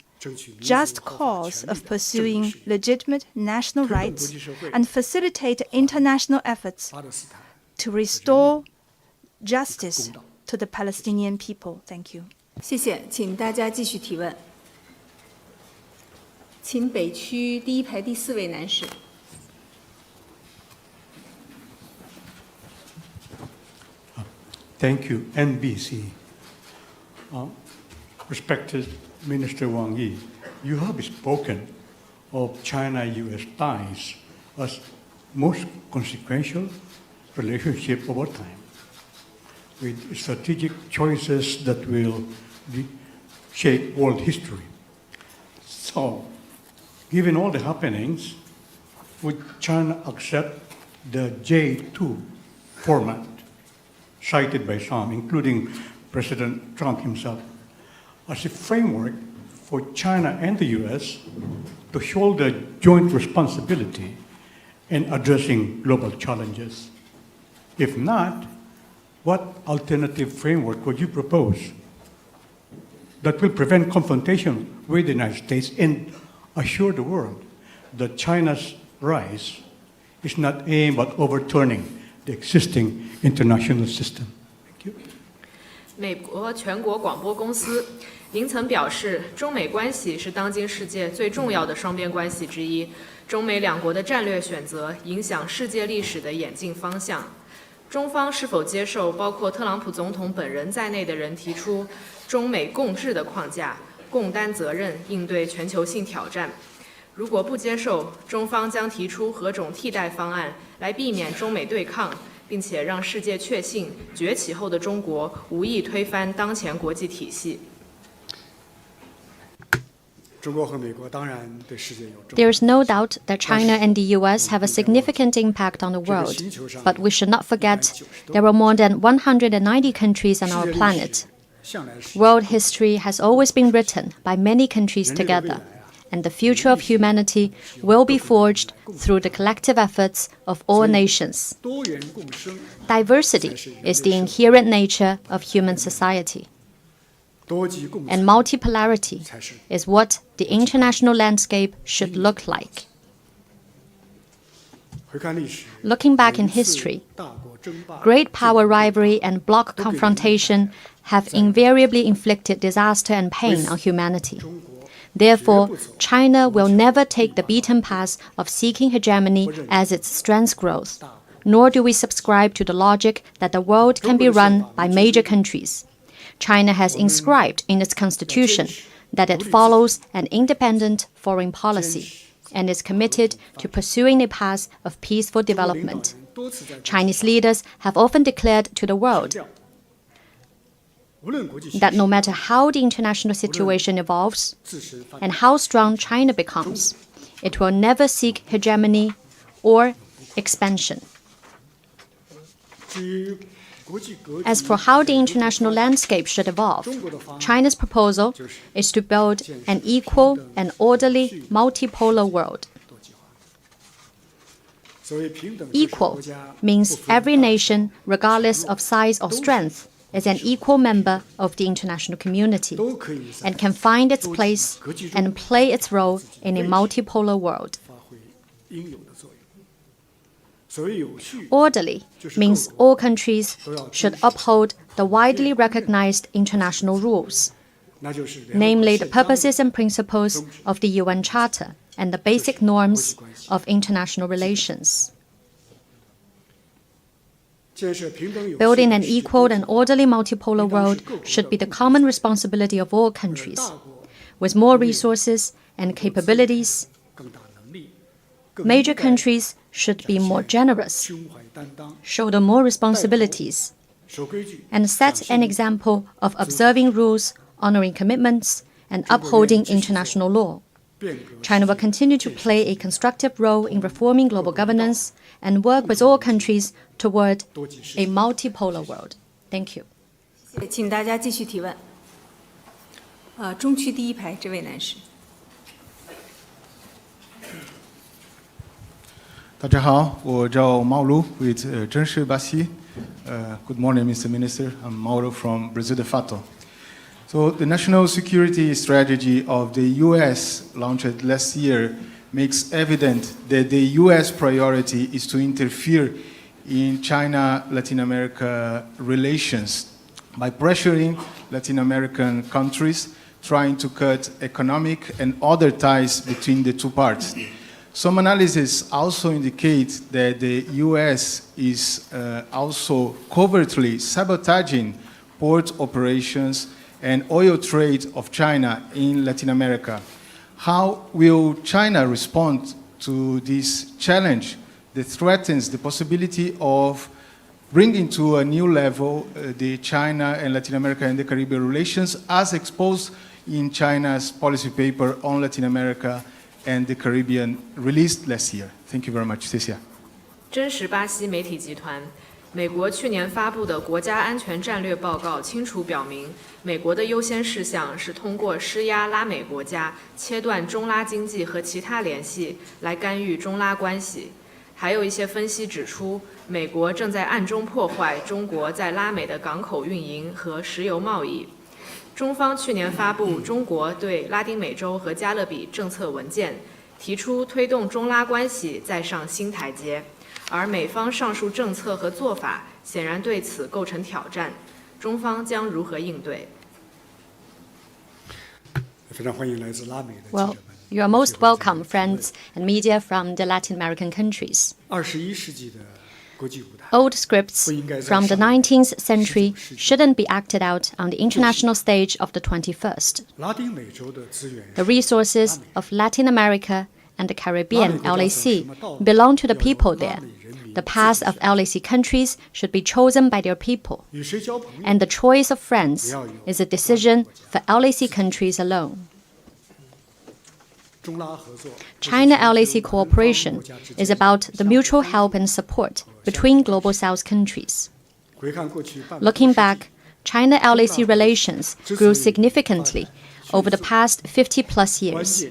just cause of pursuing legitimate national rights and facilitate international efforts to restore justice to the Palestinian people. Thank you. 谢谢，请大家继续提问。请北区第一排第4位男士。Thank you, NBC. Respected Minister Wang Yi, you have spoken of China-U.S. ties as most consequential relationship over time, with strategic choices that will shape world history. So, given all the happenings, would China accept the J2 format cited by some, including President Trump himself, as a framework for China and the U.S. to shoulder joint responsibility in addressing global challenges? If not, what alternative framework would you propose that will prevent confrontation with the United States and assure the world that China's rise is not aimed at overturning the existing international system? Thank you. 美国全国广播公司您曾表示，中美关系是当今世界最重要的双边关系之一，中美两国的战略选择影响世界历史的演进方向。中方是否接受包括特朗普总统本人在内的人提出中美共治的框架，共担责任，应对全球性挑战？如果不接受，中方将提出何种替代方案来避免中美对抗，并且让世界确信崛起后的中国无意推翻当前国际体系。There is no doubt that China and the US have a significant impact on the world, but we should not forget there are more than 190 countries on our planet. World history has always been written by many countries together, and the future of humanity will be forged through the collective efforts of all nations. Diversity is the inherent nature of human society. And multipolarity is what the international landscape should look like. Looking back in history, great power rivalry and bloc confrontation have invariably inflicted disaster and pain on humanity. Therefore, China will never take the beaten path of seeking hegemony as its strength grows, nor do we subscribe to the logic that the world can be run by major countries. China has inscribed in its constitution that it follows an independent foreign policy and is committed to pursuing a path of peaceful development. Chinese leaders have often declared to the world that no matter how the international situation evolves and how strong China becomes, it will never seek hegemony or expansion. As for how the international landscape should evolve, China's proposal is to build an equal and orderly multipolar world. Equal means every nation, regardless of size or strength, is an equal member of the international community and can find its place and play its role in a multipolar world. Orderly means all countries should uphold the widely recognized international rules, namely the purposes and principles of the UN Charter and the basic norms of international relations. Building an equal and orderly multipolar world should be the common responsibility of all countries. with more resources and capabilities. Major countries should be more generous, shoulder more responsibilities, and set an example of observing rules, honoring commitments, and upholding international law. China will continue to play a constructive role in reforming global governance and work with all countries toward a multipolar world. Thank you. 请大家继续提问。中区第一排这位男士。大家好，我叫毛卢 with 真实巴西。Good morning, Mr. Minister. I'm Mauro from Brasil de Fato. So the national security strategy of the U.S. launched last year makes evident that the U.S. priority is to interfere in China-Latin America relations by pressuring Latin American countries, trying to cut economic and other ties between the two parts. Some analysis also indicate that the U.S. is also covertly sabotaging port operations and oil trade of China in Latin America. How will China respond to this challenge that threatens the possibility of bringing to a new level the China and Latin America and the Caribbean relations as exposed in China's policy paper on Latin America and the Caribbean released last year? Thank you very much. 谢谢。真实巴西媒体集团，美国去年发布的国家安全战略报告清楚表明，美国的优先事项是通过施压拉美国家切断中拉经济和其他联系，来干预中拉关系。还有一些分析指出，美国正在暗中破坏中国在拉美的港口运营和石油贸易。中方去年发布中国对拉丁美洲和加勒比政策文件，提出推动中拉关系再上新台阶，而美方上述政策和做法显然对此构成挑战，中方将如何应对？ 非常欢迎来自拉美的记者 Well, 们。 you are most welcome, friends and media from the Latin American countries. 21世纪的国际舞台 Old scripts from the 19th century shouldn't be acted out on the international stage of the 21st. 拉丁美洲的资源 The resources of Latin America and the Caribbean LAC belong to the people there. The path of LAC countries should be chosen by their people. 与谁交朋友 And the choice of friends is a decision for LAC countries alone. 中拉合作 China-LAC cooperation is about the mutual help and support between Global South countries. 回看过去半个 Looking back, China-LAC relations grew significantly over the past 50-plus years.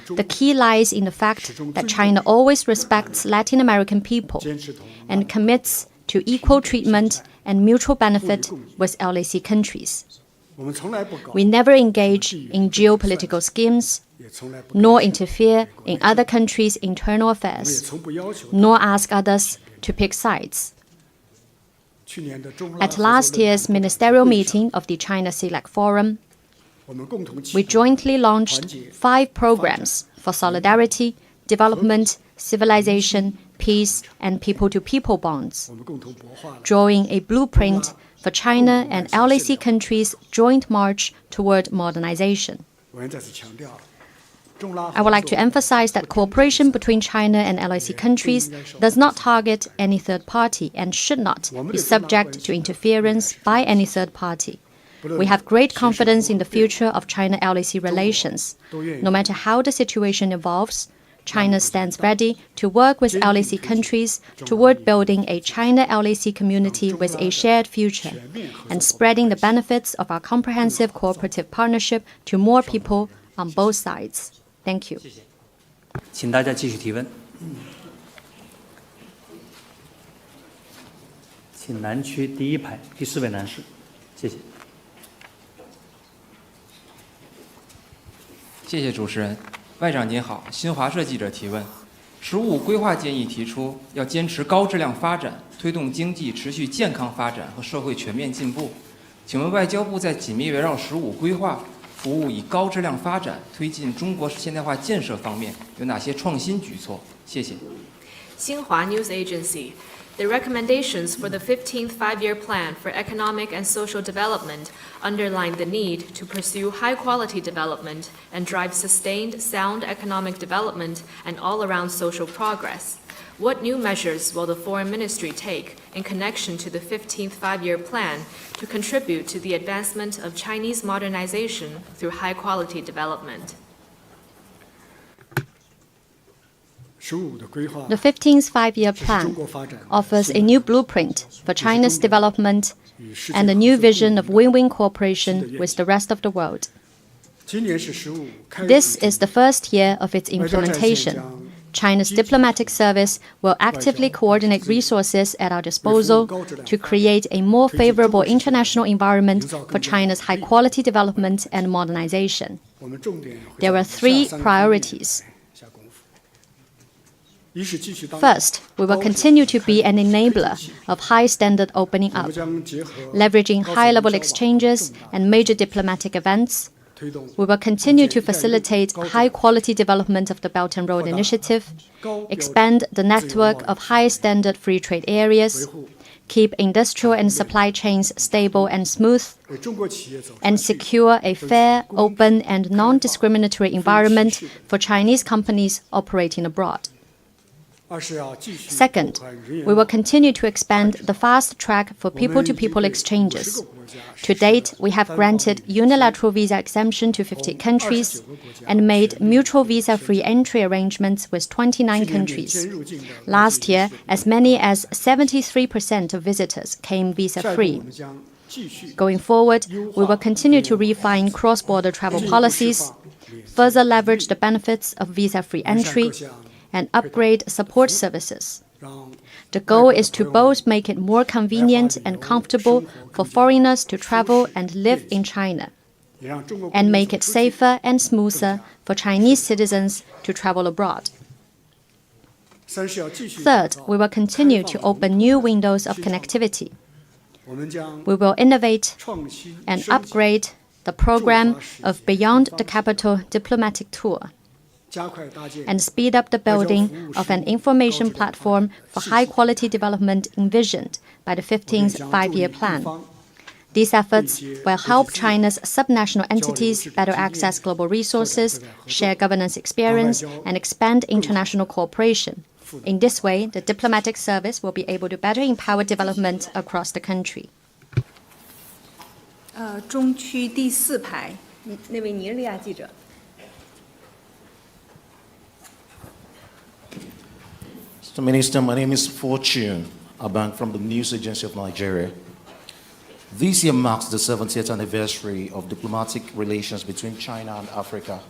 The key lies in the fact that China always respects Latin American people and commits to equal treatment and mutual benefit with LAC countries. 我们从来不搞 We never engage in geopolitical schemes, 也从来不 nor interfere in other countries' internal 我们也 affairs, 从不要求 nor ask others to pick sides. 去年的中拉 At last year's ministerial meeting of the China CELAC Forum, 我们共同启 we 动 jointly launched 5 programs for solidarity, development, civilization, peace, and people-to-people bonds, 我们共同谋划了 drawing a blueprint for China and LAC countries' joint march toward modernization. 我愿再次强调，中拉 I would like to emphasize that cooperation between China and LAC countries does not target any third party and should not be subject to interference by any third party. We have great confidence in the future of China-LAC relations. No matter how the situation evolves, China stands ready to work with LAC countries toward building a China-LAC community with a shared future and spreading the benefits of our comprehensive cooperative partnership to more people on both sides. Thank you. 请大家继续提问。请南区第一排第4位男士，谢谢。谢谢主持人。外长您好，新华社记者提问：“15规划建议提出要坚持高质量发展，推动经济持续健康发展和社会全面进步。请问外交部在紧密围绕15规划、服务以高质量发展、推进中国现代化建设方面有哪些创新举措？”谢谢。新华 News Agency. The recommendations for the 15th Five-Year Plan for Economic and Social Development underline the need to pursue high-quality development and drive sustained, sound economic development and all-around social progress. What new measures will the Foreign Ministry take in connection to the 15th Five-Year Plan to contribute to the advancement of Chinese modernization through high-quality development? The 15th Five-Year Plan offers a new blueprint for China's development and a new vision of win-win cooperation with the rest of the world. This is the first year of its implementation. China's diplomatic service will actively coordinate resources at our disposal to create a more favorable international environment for China's high-quality development and modernization. There are three priorities. First, we will continue to be an enabler of high-standard opening up, leveraging high-level exchanges and major diplomatic events. We will continue to facilitate high-quality development of the Belt and Road Initiative, expand the network of high-standard free trade areas, keep industrial and supply chains stable and smooth, and secure a fair, open, and non-discriminatory environment for Chinese companies operating abroad. Second, we will continue to expand the fast track for people-to-people exchanges. To date, we have granted unilateral visa exemption to 50 countries and made mutual visa-free entry arrangements with 29 countries. Last year, as many as 73% of visitors came visa-free. Going forward, we will continue to refine cross-border travel policies, further leverage the benefits of visa-free entry, and upgrade support services. The goal is to both make it more convenient and comfortable for foreigners to travel and live in China, and make it safer and smoother for Chinese citizens to travel abroad. Third, we will continue to open new windows of connectivity. We will innovate and upgrade the program of Beyond the Capital diplomatic tour, and speed up the building of an information platform for high-quality development envisioned by the 15th Five-Year Plan. These efforts will help China's subnational entities better access global resources, share governance experience, and expand international cooperation. In this way, the diplomatic service will be able to better empower development across the country. 中区第4排那位尼日利亚记者。Mr. Minister, my name is Fortune Abang from the News Agency of Nigeria. This year marks the 70th anniversary of diplomatic relations between China and Africa.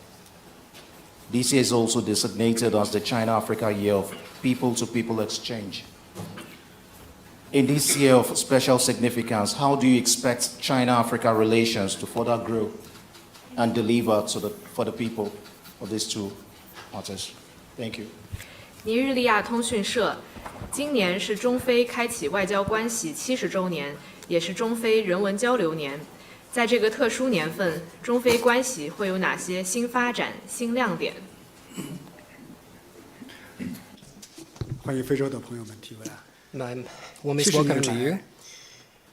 This year is also designated as the China-Africa Year of People-to-People Exchange. In this year of special significance, how do you expect China-Africa relations to further grow and deliver for the people of these two matters? Thank you. 尼日利亚通讯社，今年是中非开启外交关系70周年，也是中非人文交流年。在这个特殊年份，中非关系会有哪些新发展、新亮点？欢迎非洲的朋友们提问。My warmest welcome to you,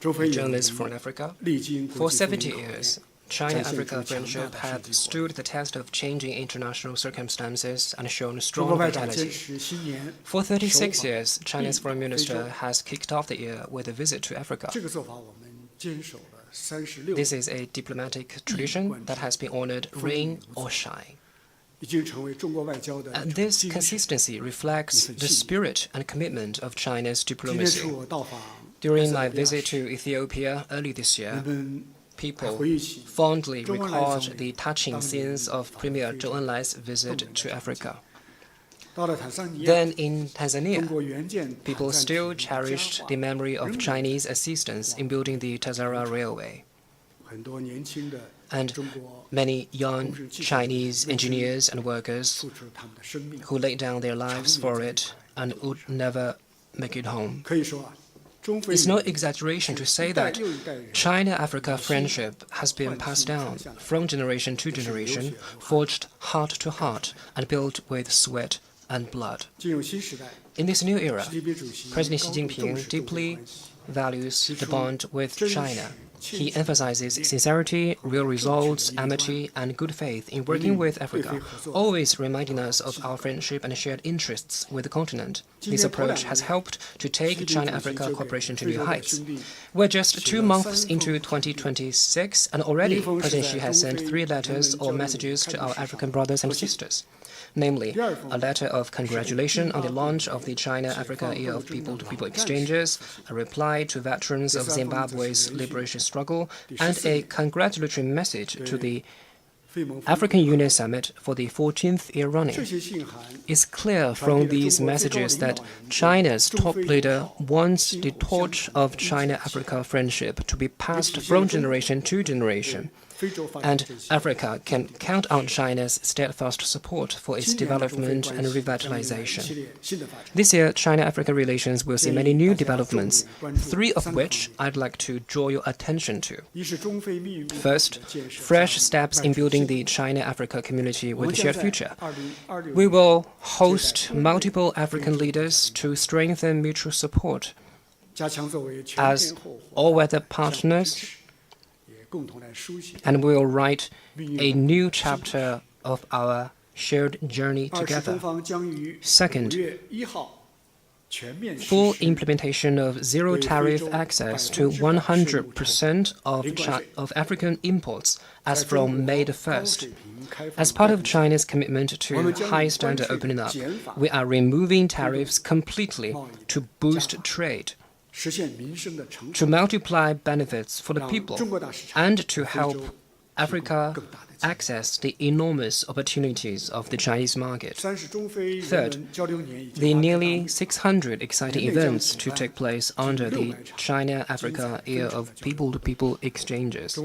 journalists from Africa. For 70 years, China-Africa friendship has stood the test of changing international circumstances and shown strong vitality. For 36 years, China's foreign minister has kicked off the year with a visit to Africa. This is a diplomatic tradition that has been honored rain or shine. And this consistency reflects the spirit and commitment of China's diplomacy. During my visit to Ethiopia early this year, people fondly recalled the touching scenes of Premier Zhou Enlai's visit to Africa. Then in Tanzania, people still cherished the memory of Chinese assistance in building the Tazara Railway. And many young Chinese engineers and workers who laid down their lives for it and would never make it home. It's no exaggeration to say that China-Africa friendship has been passed down from generation to generation, forged heart to heart, and built with sweat and blood. In this new era, President Xi Jinping deeply values the bond with China. He emphasizes sincerity, real results, amity, and good faith in working with Africa, always reminding us of our friendship and shared interests with the continent. This approach has helped to take China-Africa cooperation to new heights. We're just 2 months into 2026, and already President Xi has sent 3 letters or messages to our African brothers and sisters. Namely, a letter of congratulation on the launch of the China-Africa Year of People-to-People Exchanges, a reply to veterans of Zimbabwe's liberation struggle, and a congratulatory message to the African Union Summit for the 14th year running. It's clear from these messages that China's top leader wants the torch of China-Africa friendship to be passed from generation to generation, and Africa can count on China's steadfast support for its development and revitalization. This year, China-Africa relations will see many new developments, 3 of which I'd like to draw your attention to. First, fresh steps in building the China-Africa community with a shared future. We will host multiple African leaders to strengthen mutual support as all-weather partners, and we will write a new chapter of our shared journey together. Second, full implementation of zero tariff access to 100% of African imports as from May the 1st. As part of China's commitment to high standard opening up, we are removing tariffs completely to boost trade, to multiply benefits for the people, and to help Africa access the enormous opportunities of the Chinese market. Third, the nearly 600 exciting events to take place under the China-Africa Year of People-to-People Exchanges.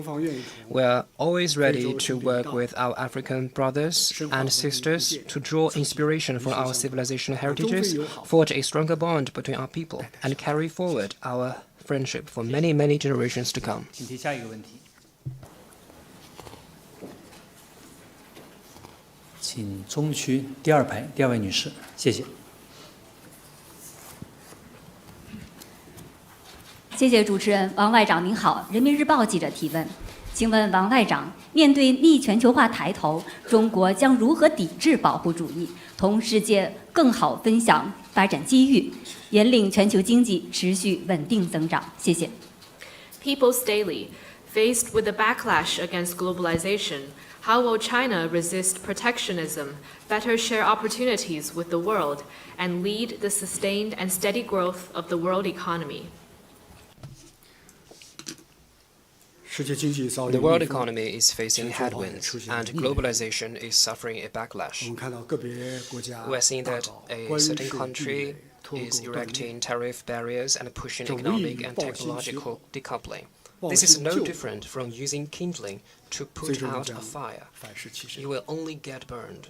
We're always ready to work with our African brothers and sisters to draw inspiration from our civilizational heritages, forge a stronger bond between our people, and carry forward our friendship for many, many generations to come. 请提下一个问题。请中区第2排第2位女士，谢谢。谢谢主持人。王外长您好，人民日报记者提问，请问王外长，面对逆全球化抬头，中国将如何抵制保护主义，同世界更好分享发展机遇，引领全球经济持续稳定增长？谢谢。People's Daily, faced with the backlash against globalization, how will China resist protectionism, better share opportunities with the world, and lead the sustained and steady growth of the world economy? The world economy is facing headwinds, and globalization is suffering a backlash. We're seeing that a certain country is erecting tariff barriers and pushing economic and technological decoupling. This is no different from using kindling to put out a fire. You will only get burned.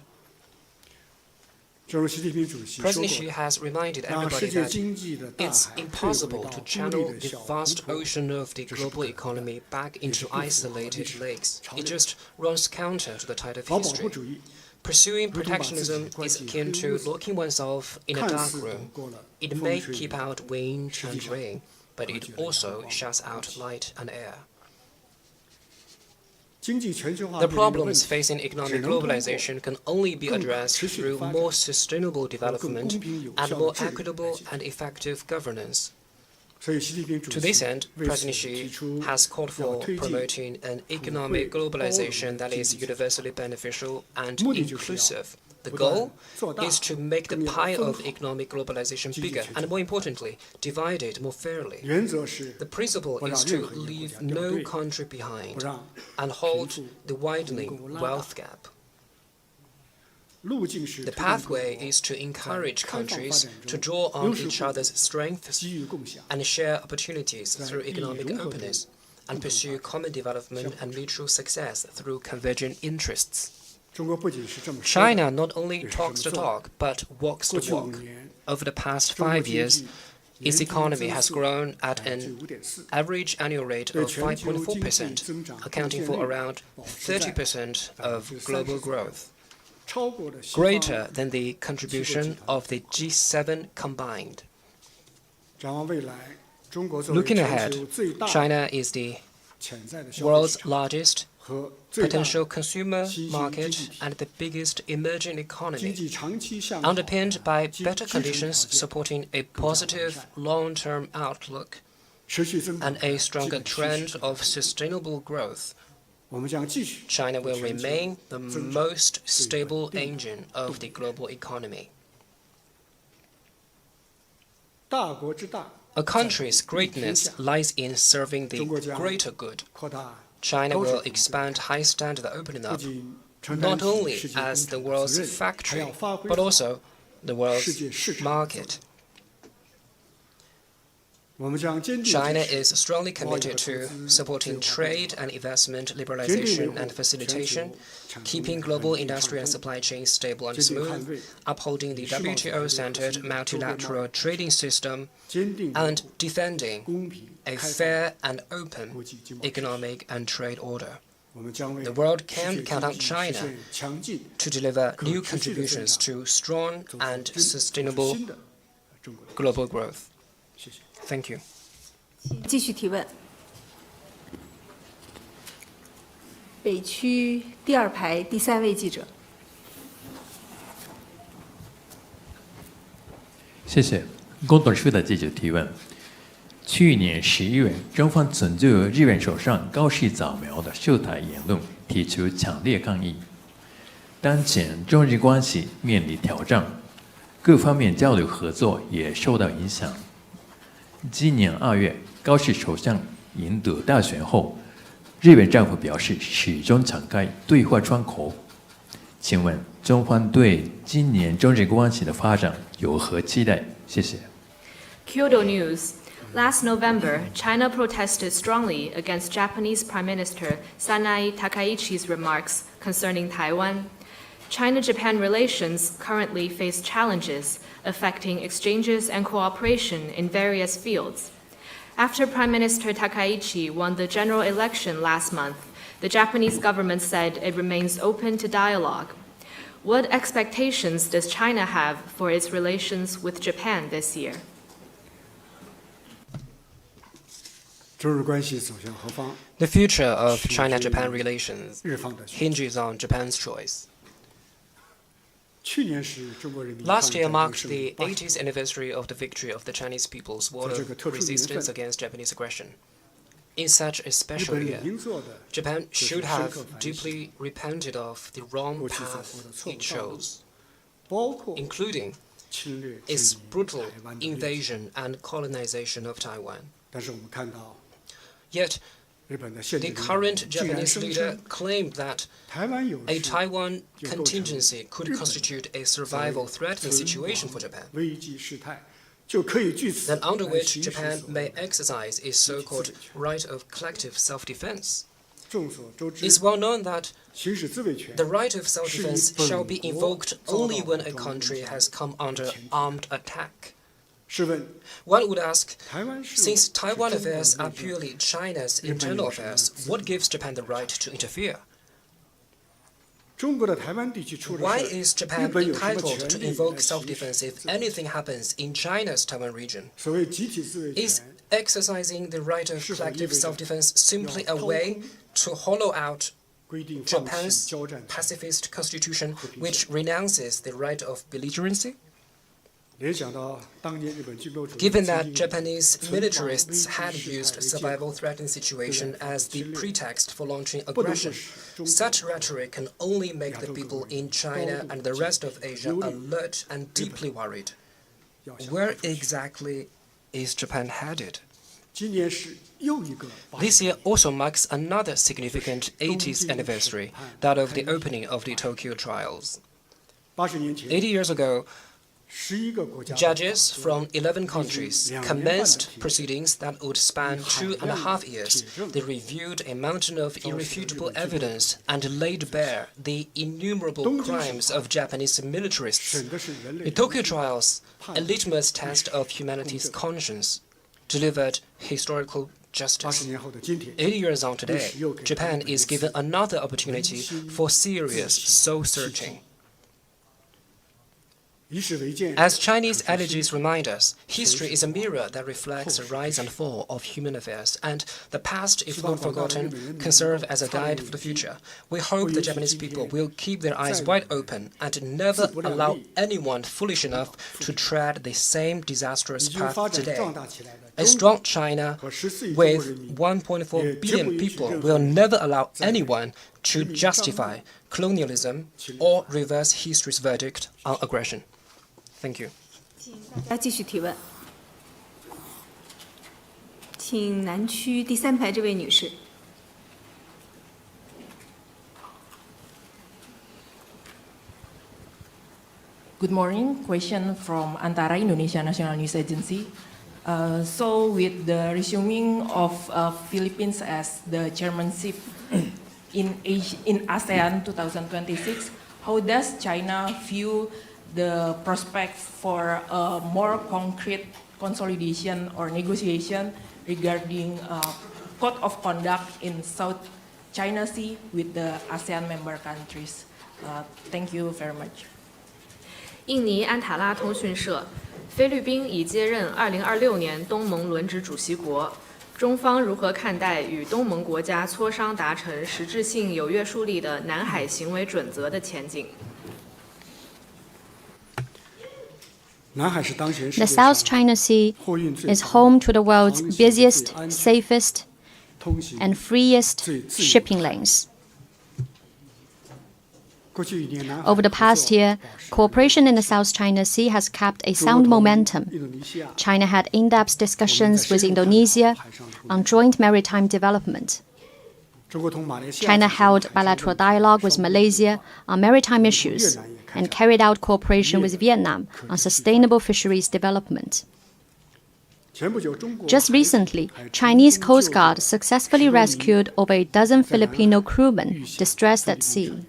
President Xi has reminded everybody that it's impossible to channel the vast ocean of the global economy back into isolated lakes. It just runs counter to the tide of history. Pursuing protectionism is akin to locking oneself in a dark room. It may keep out wind and rain, but it also shuts out light and air. The problems facing economic globalization can only be addressed through more sustainable development and more equitable and effective governance. To this end, President Xi has called for promoting an economic globalization that is universally beneficial and inclusive. The goal is to make the pie of economic globalization bigger and, more importantly, divide it more fairly. The principle is to leave no country behind and halt the widening wealth gap. The pathway is to encourage countries to draw on each other's strengths and share opportunities through economic openness, and pursue common development and mutual success through convergent interests. China not only talks the talk, but walks the walk. Over the past 5 years, its economy has grown at an average annual rate of 5.4%, accounting for around 30% of global growth. greater than the contribution of the G7 combined. Looking ahead, China is the world's largest potential consumer market and the biggest emerging economy, underpinned by better conditions supporting a positive long-term outlook and a stronger trend of sustainable growth. China will remain the most stable engine of the global economy. A country's greatness lies in serving the greater good. China will expand high standard opening up, not only as the world's factory, but also the world's market. China is strongly committed to supporting trade and investment liberalization and facilitation, keeping global industry and supply chains stable and smooth, upholding the WTO-centered multilateral trading system, and defending a fair and open economic and trade order. The world can count on China to deliver new contributions to strong and sustainable global growth. Thank you. 继续提问。北区第2排第3位记者。谢谢。共同社的记者提问：去年11月，中方曾就日本首相高市早苗的涉台言论提出强烈抗议。当前中日关系面临挑战，各方面交流合作也受到影响。今年2月，高市首相赢得大选后，日本政府表示始终敞开对话窗口。请问中方对今年中日关系的发展有何期待？谢谢。Kyoto News. Last November, China protested strongly against Japanese Prime Minister Sanae Takaichi's remarks concerning Taiwan. China-Japan relations currently face challenges affecting exchanges and cooperation in various fields. After Prime Minister Takaichi won the general election last month, the Japanese government said it remains open to dialogue. What expectations does China have for its relations with Japan this year? 中日关系走向何方 The future of China-Japan relations hinges on Japan's choice. Last year marked the 80th anniversary of the victory of the Chinese people's war of resistance against Japanese aggression. In such a special year, Japan should have deeply repented of the wrong path it chose, including its brutal invasion and colonization of Taiwan. Yet, the current Japanese leader claimed that a Taiwan contingency could constitute a survival-threatening situation for Japan, and under which Japan may exercise its so-called right of collective self-defense. It's well known that the right of self-defense shall be invoked only when a country has come under armed attack. One would ask, since Taiwan affairs are purely China's internal affairs, what gives Japan the right to interfere? Why is Japan entitled to invoke self-defense if anything happens in China's Taiwan region? Is exercising the right of collective self-defense simply a way to hollow out Japan's pacifist constitution, which renounces the right of belligerency? Given that Japanese militarists had used survival-threatening situation as the pretext for launching aggression, such rhetoric can only make the people in China and the rest of Asia alert and deeply worried. Where exactly is Japan headed? This year also marks another significant 80th anniversary, that of the opening of the Tokyo trials. 80 years ago, judges from 11 countries commenced proceedings that would span 2.5 years. They reviewed a mountain of irrefutable evidence and laid bare the innumerable crimes of Japanese militarists. The Tokyo trials, a litmus test of humanity's conscience, delivered historical justice. 80 years on today, Japan is given another opportunity for serious soul-searching. As Chinese adages remind us, history is a mirror that reflects the rise and fall of human affairs, and the past, if not forgotten, can serve as a guide for the future. We hope the Japanese people will keep their eyes wide open and never allow anyone foolish enough to tread the same disastrous path today. A strong China with 1.4 billion people will never allow anyone to justify colonialism or reverse history's verdict on aggression. Thank you. 大家继续提问，请南区第3排这位女士。Good morning. Question from Antara Indonesia National News Agency. So, with the resuming of Philippines as the chairmanship in ASEAN 2026, how does China view the prospects for a more concrete consolidation or negotiation regarding code of conduct in South China Sea with the ASEAN member countries? Thank you very much. 印尼安塔拉通讯社，菲律宾已接任2026年东盟轮值主席国，中方如何看待与东盟国家磋商达成实质性有约束力的南海行为准则的前景？ The South China Sea is home to the world's busiest, safest, and freest shipping lanes. Over the past year, cooperation in the South China Sea has kept a sound momentum. China had in-depth discussions with Indonesia on joint maritime development. China held bilateral dialogue with Malaysia on maritime issues and carried out cooperation with Vietnam on sustainable fisheries development. Just recently, Chinese Coast Guard successfully rescued over a dozen Filipino crewmen distressed at sea.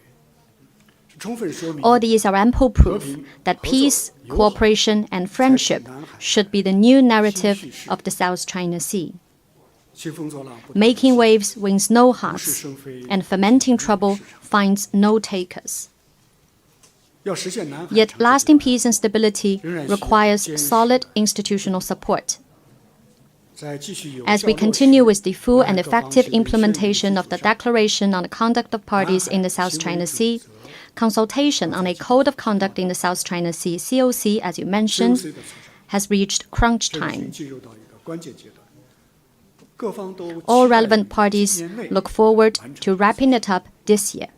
All these are ample proof that peace, cooperation, and friendship should be the new narrative of the South China Sea. Making waves wins no hearts, and fomenting trouble finds no takers. Yet lasting peace and stability requires solid institutional support. As we continue with the full and effective implementation of the Declaration on the Conduct of Parties in the South China Sea, consultation on a Code of Conduct in the South China Sea, COC, as you mentioned, has reached crunch time. All relevant parties look forward to wrapping it up this year.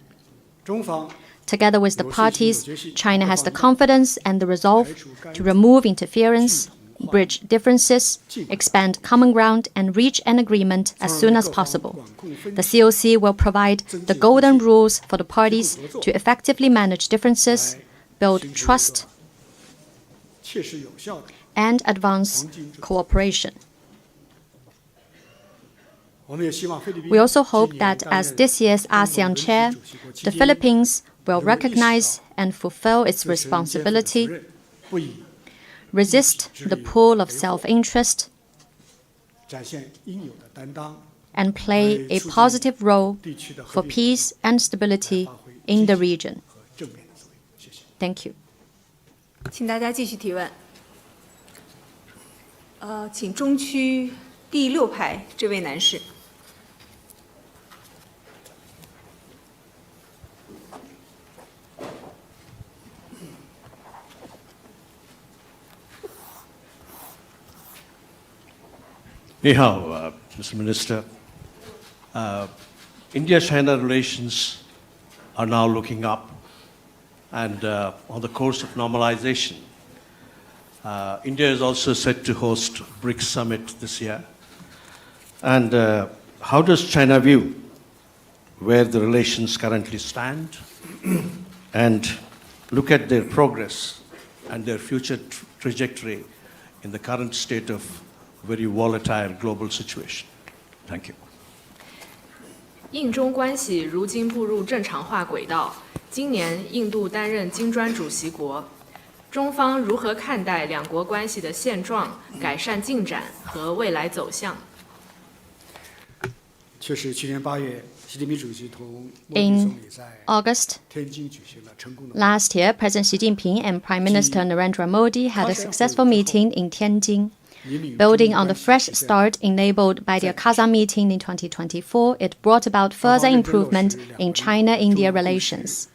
Together with the parties, China has the confidence and the resolve to remove interference, bridge differences, expand common ground, and reach an agreement as soon as possible. The COC will provide the golden rules for the parties to effectively manage differences, build trust, and advance cooperation. We also hope that as this year's ASEAN chair, the Philippines will recognize and fulfill its responsibility, resist the pull of self-interest, and play a positive role for peace and stability in the region. Thank you. 请大家继续提问。请中区第6排这位男士。你好, Mr. Minister. India-China relations are now looking up and on the course of normalization. India is also set to host BRICS Summit this year. And how does China view where the relations currently stand and look at their progress and their future trajectory in the current state of very volatile global situation? Thank you. 印中关系如今步入正常化轨道，今年印度担任金砖主席国，中方如何看待两国关系的现状、改善进展和未来走向？ In August last year, President Xi Jinping and Prime Minister Narendra Modi had a successful meeting in Tianjin. Building on the fresh start enabled by the Kazan meeting in 2024, it brought about further improvement in China-India relations.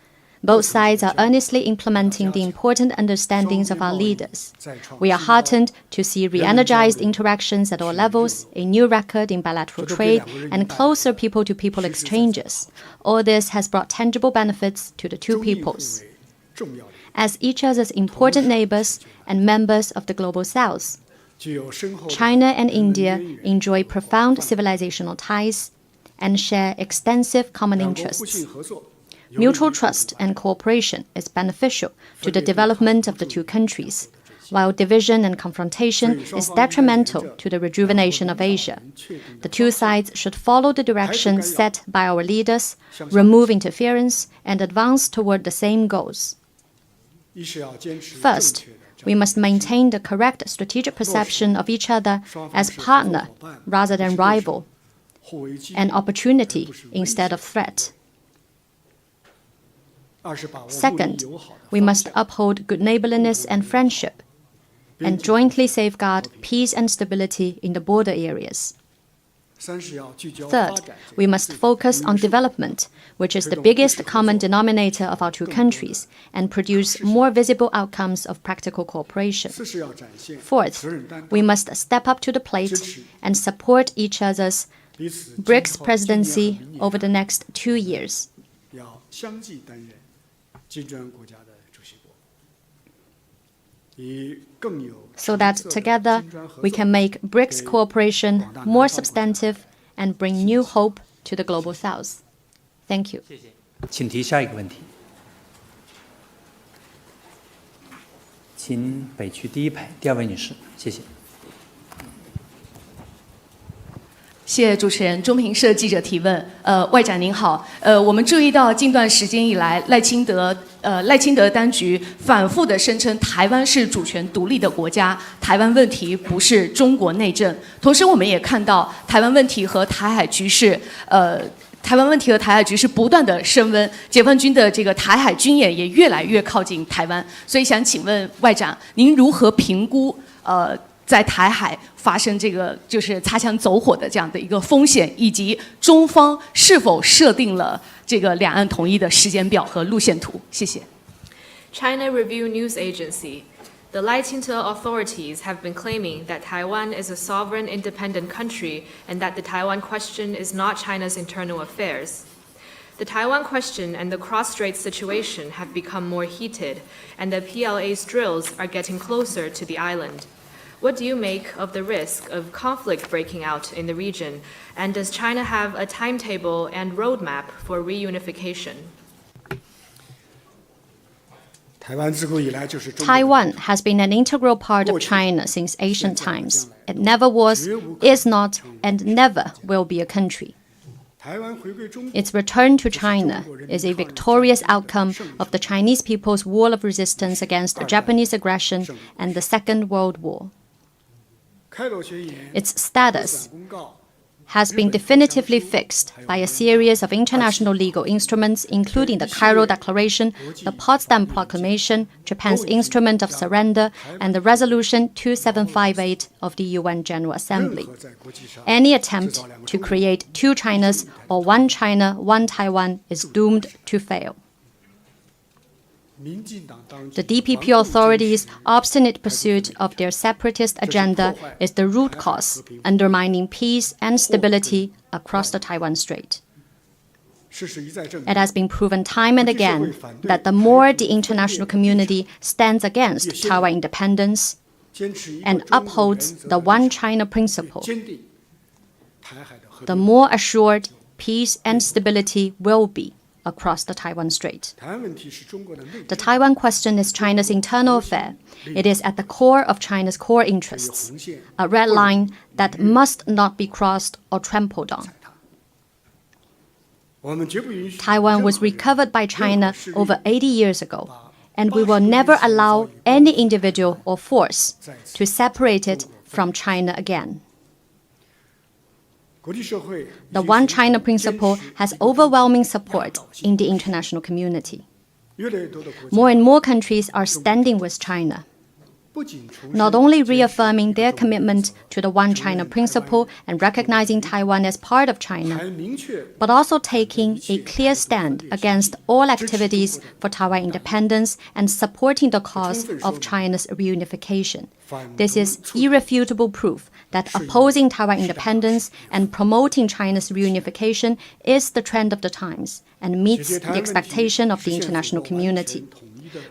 Both sides are earnestly implementing the important understandings of our leaders. We are heartened to see re-energized interactions at all levels, a new record in bilateral trade, and closer people-to-people exchanges. All this has brought tangible benefits to the two peoples. As each other's important neighbors and members of the Global South, China and India enjoy profound civilizational ties and share extensive common interests. Mutual trust and cooperation is beneficial to the development of the two countries, while division and confrontation is detrimental to the rejuvenation of Asia. The two sides should follow the direction set by our leaders, remove interference, and advance toward the same goals. First, we must maintain the correct strategic perception of each other as partner rather than rival, an opportunity instead of threat. Second, we must uphold good neighborliness and friendship, and jointly safeguard peace and stability in the border areas. Third, we must focus on development, which is the biggest common denominator of our two countries, and produce more visible outcomes of practical cooperation. Fourth, we must step up to the plate and support each other's BRICS presidency over the next 2 years. So that together we can make BRICS cooperation more substantive and bring new hope to the Global South. Thank you. 请提下一个问题。请北区第一排第二位女士，谢谢。谢谢主持人。中评社记者提问，外长您好，我们注意到近段时间以来，赖清德当局反复地声称台湾是主权独立的国家，台湾问题不是中国内政。同时，我们也看到台湾问题和台海局势，不断的升温，解放军的这个台海军演也越来越靠近台湾。所以想请问外长，您如何评估在台海发生这个就是擦枪走火的这样的一个风险，以及中方是否设定了这个两岸统一的时间表和路线图？谢谢。China Review News Agency. The Lai-Ching-te authorities have been claiming that Taiwan is a sovereign independent country and that the Taiwan question is not China's internal affairs. The Taiwan question and the cross-strait situation have become more heated, and the PLA's drills are getting closer to the island. What do you make of the risk of conflict breaking out in the region, and does China have a timetable and roadmap for reunification? Taiwan has been an integral part of China since ancient times. It never was, is not, and never will be a country. Its return to China is a victorious outcome of the Chinese people's war of resistance against Japanese aggression and the Second World War. Its status has been definitively fixed by a series of international legal instruments, including the Cairo Declaration, the Potsdam Proclamation, Japan's Instrument of Surrender, and the Resolution 2758 of the UN General Assembly. Any attempt to create two Chinas or one China, one Taiwan is doomed to fail. The DPP authorities' obstinate pursuit of their separatist agenda is the root cause, undermining peace and stability across the Taiwan Strait. It has been proven time and again that the more the international community stands against Taiwan independence and upholds the one China principle, the more assured peace and stability will be across the Taiwan Strait. The Taiwan question is China's internal affair. It is at the core of China's core interests, a red line that must not be crossed or trampled on. Taiwan was recovered by China over 80 years ago, and we will never allow any individual or force to separate it from China again. The One China principle has overwhelming support in the international community. More and more countries are standing with China, not only reaffirming their commitment to the One China principle and recognizing Taiwan as part of China, but also taking a clear stand against all activities for Taiwan independence and supporting the cause of China's reunification. This is irrefutable proof that opposing Taiwan independence and promoting China's reunification is the trend of the times and meets the expectation of the international community.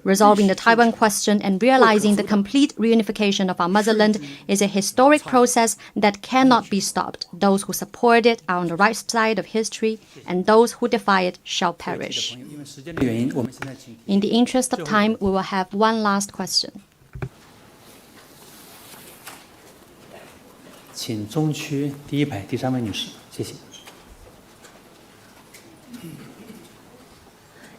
Resolving the Taiwan question and realizing the complete reunification of our motherland is a historic process that cannot be stopped. Those who support it are on the right side of history, and those who defy it shall perish. In the interest of time, we will have one last question. 请中区第一排第3位女士，谢谢。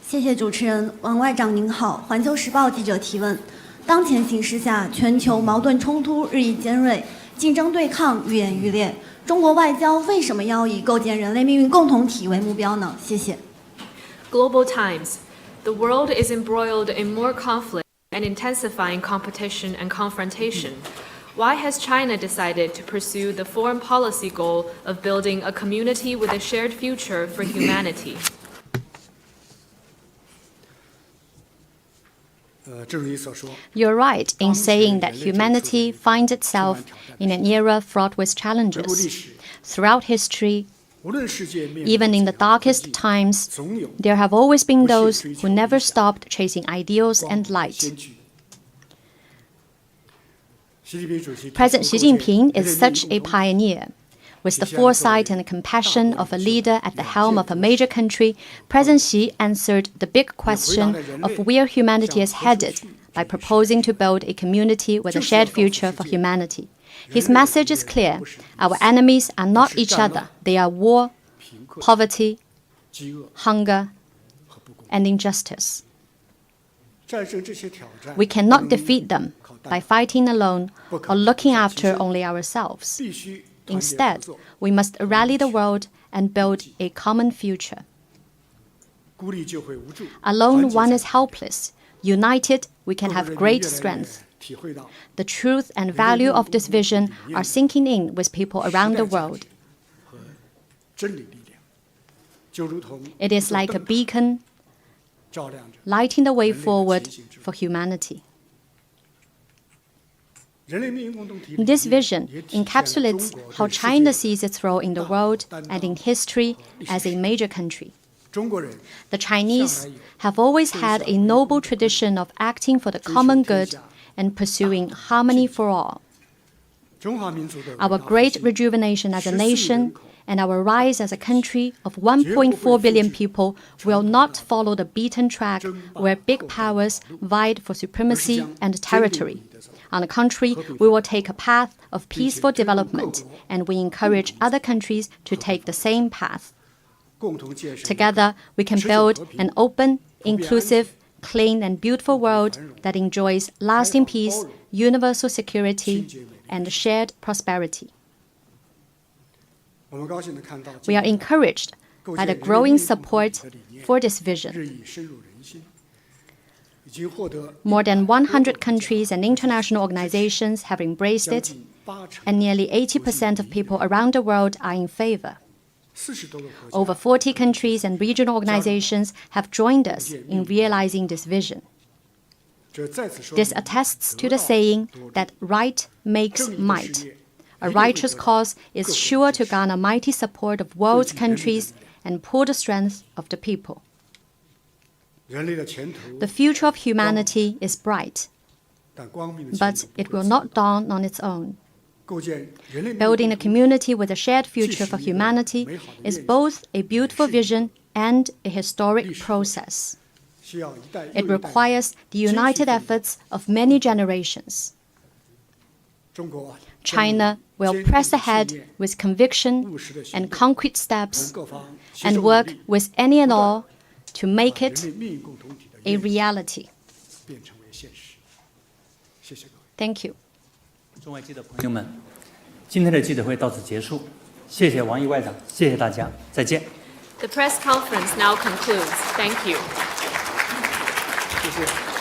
谢谢主持人，王外长您好，环球时报记者提问：当前形势下，全球矛盾冲突日益尖锐，竞争对抗愈演愈烈，中国外交为什么要以构建人类命运共同体为目标呢？谢谢。Global times. The world is embroiled in more conflict and intensifying competition and confrontation. Why has China decided to pursue the foreign policy goal of building a community with a shared future for humanity? You're right in saying that humanity finds itself in an era fraught with challenges. Throughout history, even in the darkest times, there have always been those who never stopped chasing ideals and light. President Xi Jinping is such a pioneer. With the foresight and compassion of a leader at the helm of a major country, President Xi answered the big question of where humanity is headed by proposing to build a community with a shared future for humanity. His message is clear. Our enemies are not each other. They are war, poverty, hunger, and injustice. We cannot defeat them by fighting alone or looking after only ourselves. Instead, we must rally the world and build a common future. Alone, one is helpless. United, we can have great strength. The truth and value of this vision are sinking in with people around the world. It is like a beacon lighting the way forward for humanity. This vision encapsulates how China sees its role in the world and in history as a major country. The Chinese have always had a noble tradition of acting for the common good and pursuing harmony for all. Our great rejuvenation as a nation and our rise as a country of 1.4 billion people will not follow the beaten track where big powers vied for supremacy and territory. On the contrary, we will take a path of peaceful development, and we encourage other countries to take the same path. Together, we can build an open, inclusive, clean, and beautiful world that enjoys lasting peace, universal security, and shared prosperity. We are encouraged by the growing support for this vision. More than 100 countries and international organizations have embraced it, and nearly 80% of people around the world are in favor. Over 40 countries and regional organizations have joined us in realizing this vision. This attests to the saying that right makes might. A righteous cause is sure to garner mighty support of world's countries and pull the strength of the people. The future of humanity is bright, but it will not dawn on its own. Building a community with a shared future for humanity is both a beautiful vision and a historic process. It requires the united efforts of many generations. China will press ahead with conviction and concrete steps and work with any and all to make it a reality. Thank you. 中外记者朋友们，今天的记者会到此结束。谢谢王毅外长，谢谢大家，再见。The press conference now concludes. Thank you. 谢谢。